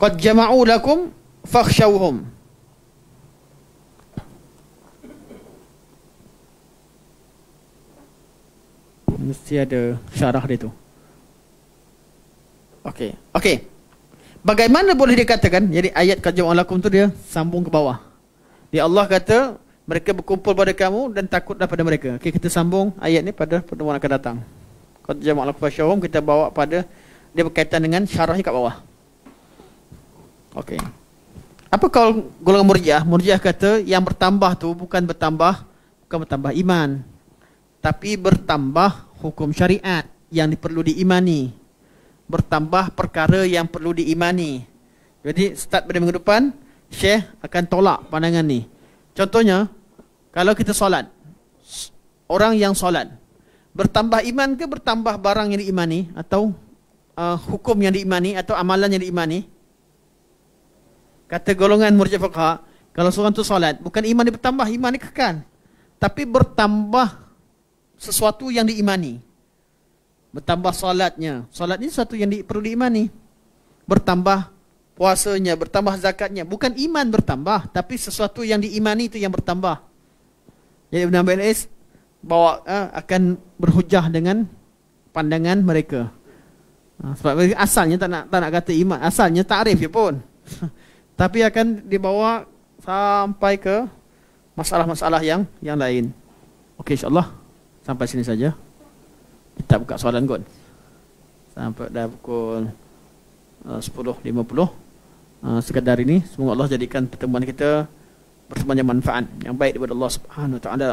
qad jama'u lakum fakhshawhum. Mesti ada syarah dia tu. Okey. Okey. Bagaimana boleh dikatakan? Jadi ayat qad jama'u lakum tu dia sambung ke bawah. Dia Allah kata mereka berkumpul pada kamu dan takutlah pada mereka. Okey, kita sambung ayat ni pada pertemuan akan datang. Qad jama'u lakum fakhshawhum, kita bawa pada dia berkaitan dengan syarahnya kat bawah. Okey. Apa kalau golongan Murji'ah? Murji'ah kata yang bertambah tu bukan bertambah iman, tapi bertambah hukum syariat yang perlu diimani, bertambah perkara yang perlu diimani. Jadi start pada minggu depan, Syekh akan tolak pandangan ni. Contohnya, kalau kita solat, orang yang solat bertambah iman ke bertambah barang yang diimani, atau hukum yang diimani, atau amalan yang diimani? Kata golongan Murji'ah fuqaha, kalau seorang tu solat, bukan iman dia bertambah, iman dia kekal, tapi bertambah sesuatu yang diimani. Bertambah solatnya, solat ni sesuatu yang perlu diimani. Bertambah puasanya, bertambah zakatnya, bukan iman bertambah, tapi sesuatu yang diimani itu yang bertambah. Jadi Ibn Abil Is bawa akan berhujah dengan pandangan mereka. Sebab asalnya tak nak kata iman, asalnya takrif je pun. Tapi akan dibawa sampai ke masalah-masalah yang lain. Okey, insya-Allah sampai sini saja. Kita buka soalan kot. Sampai dah pukul 10.50. Sekadar ini, semoga Allah jadikan pertemuan kita pertemuan yang manfaat, yang baik daripada Allah Subhanahu Wa Taala.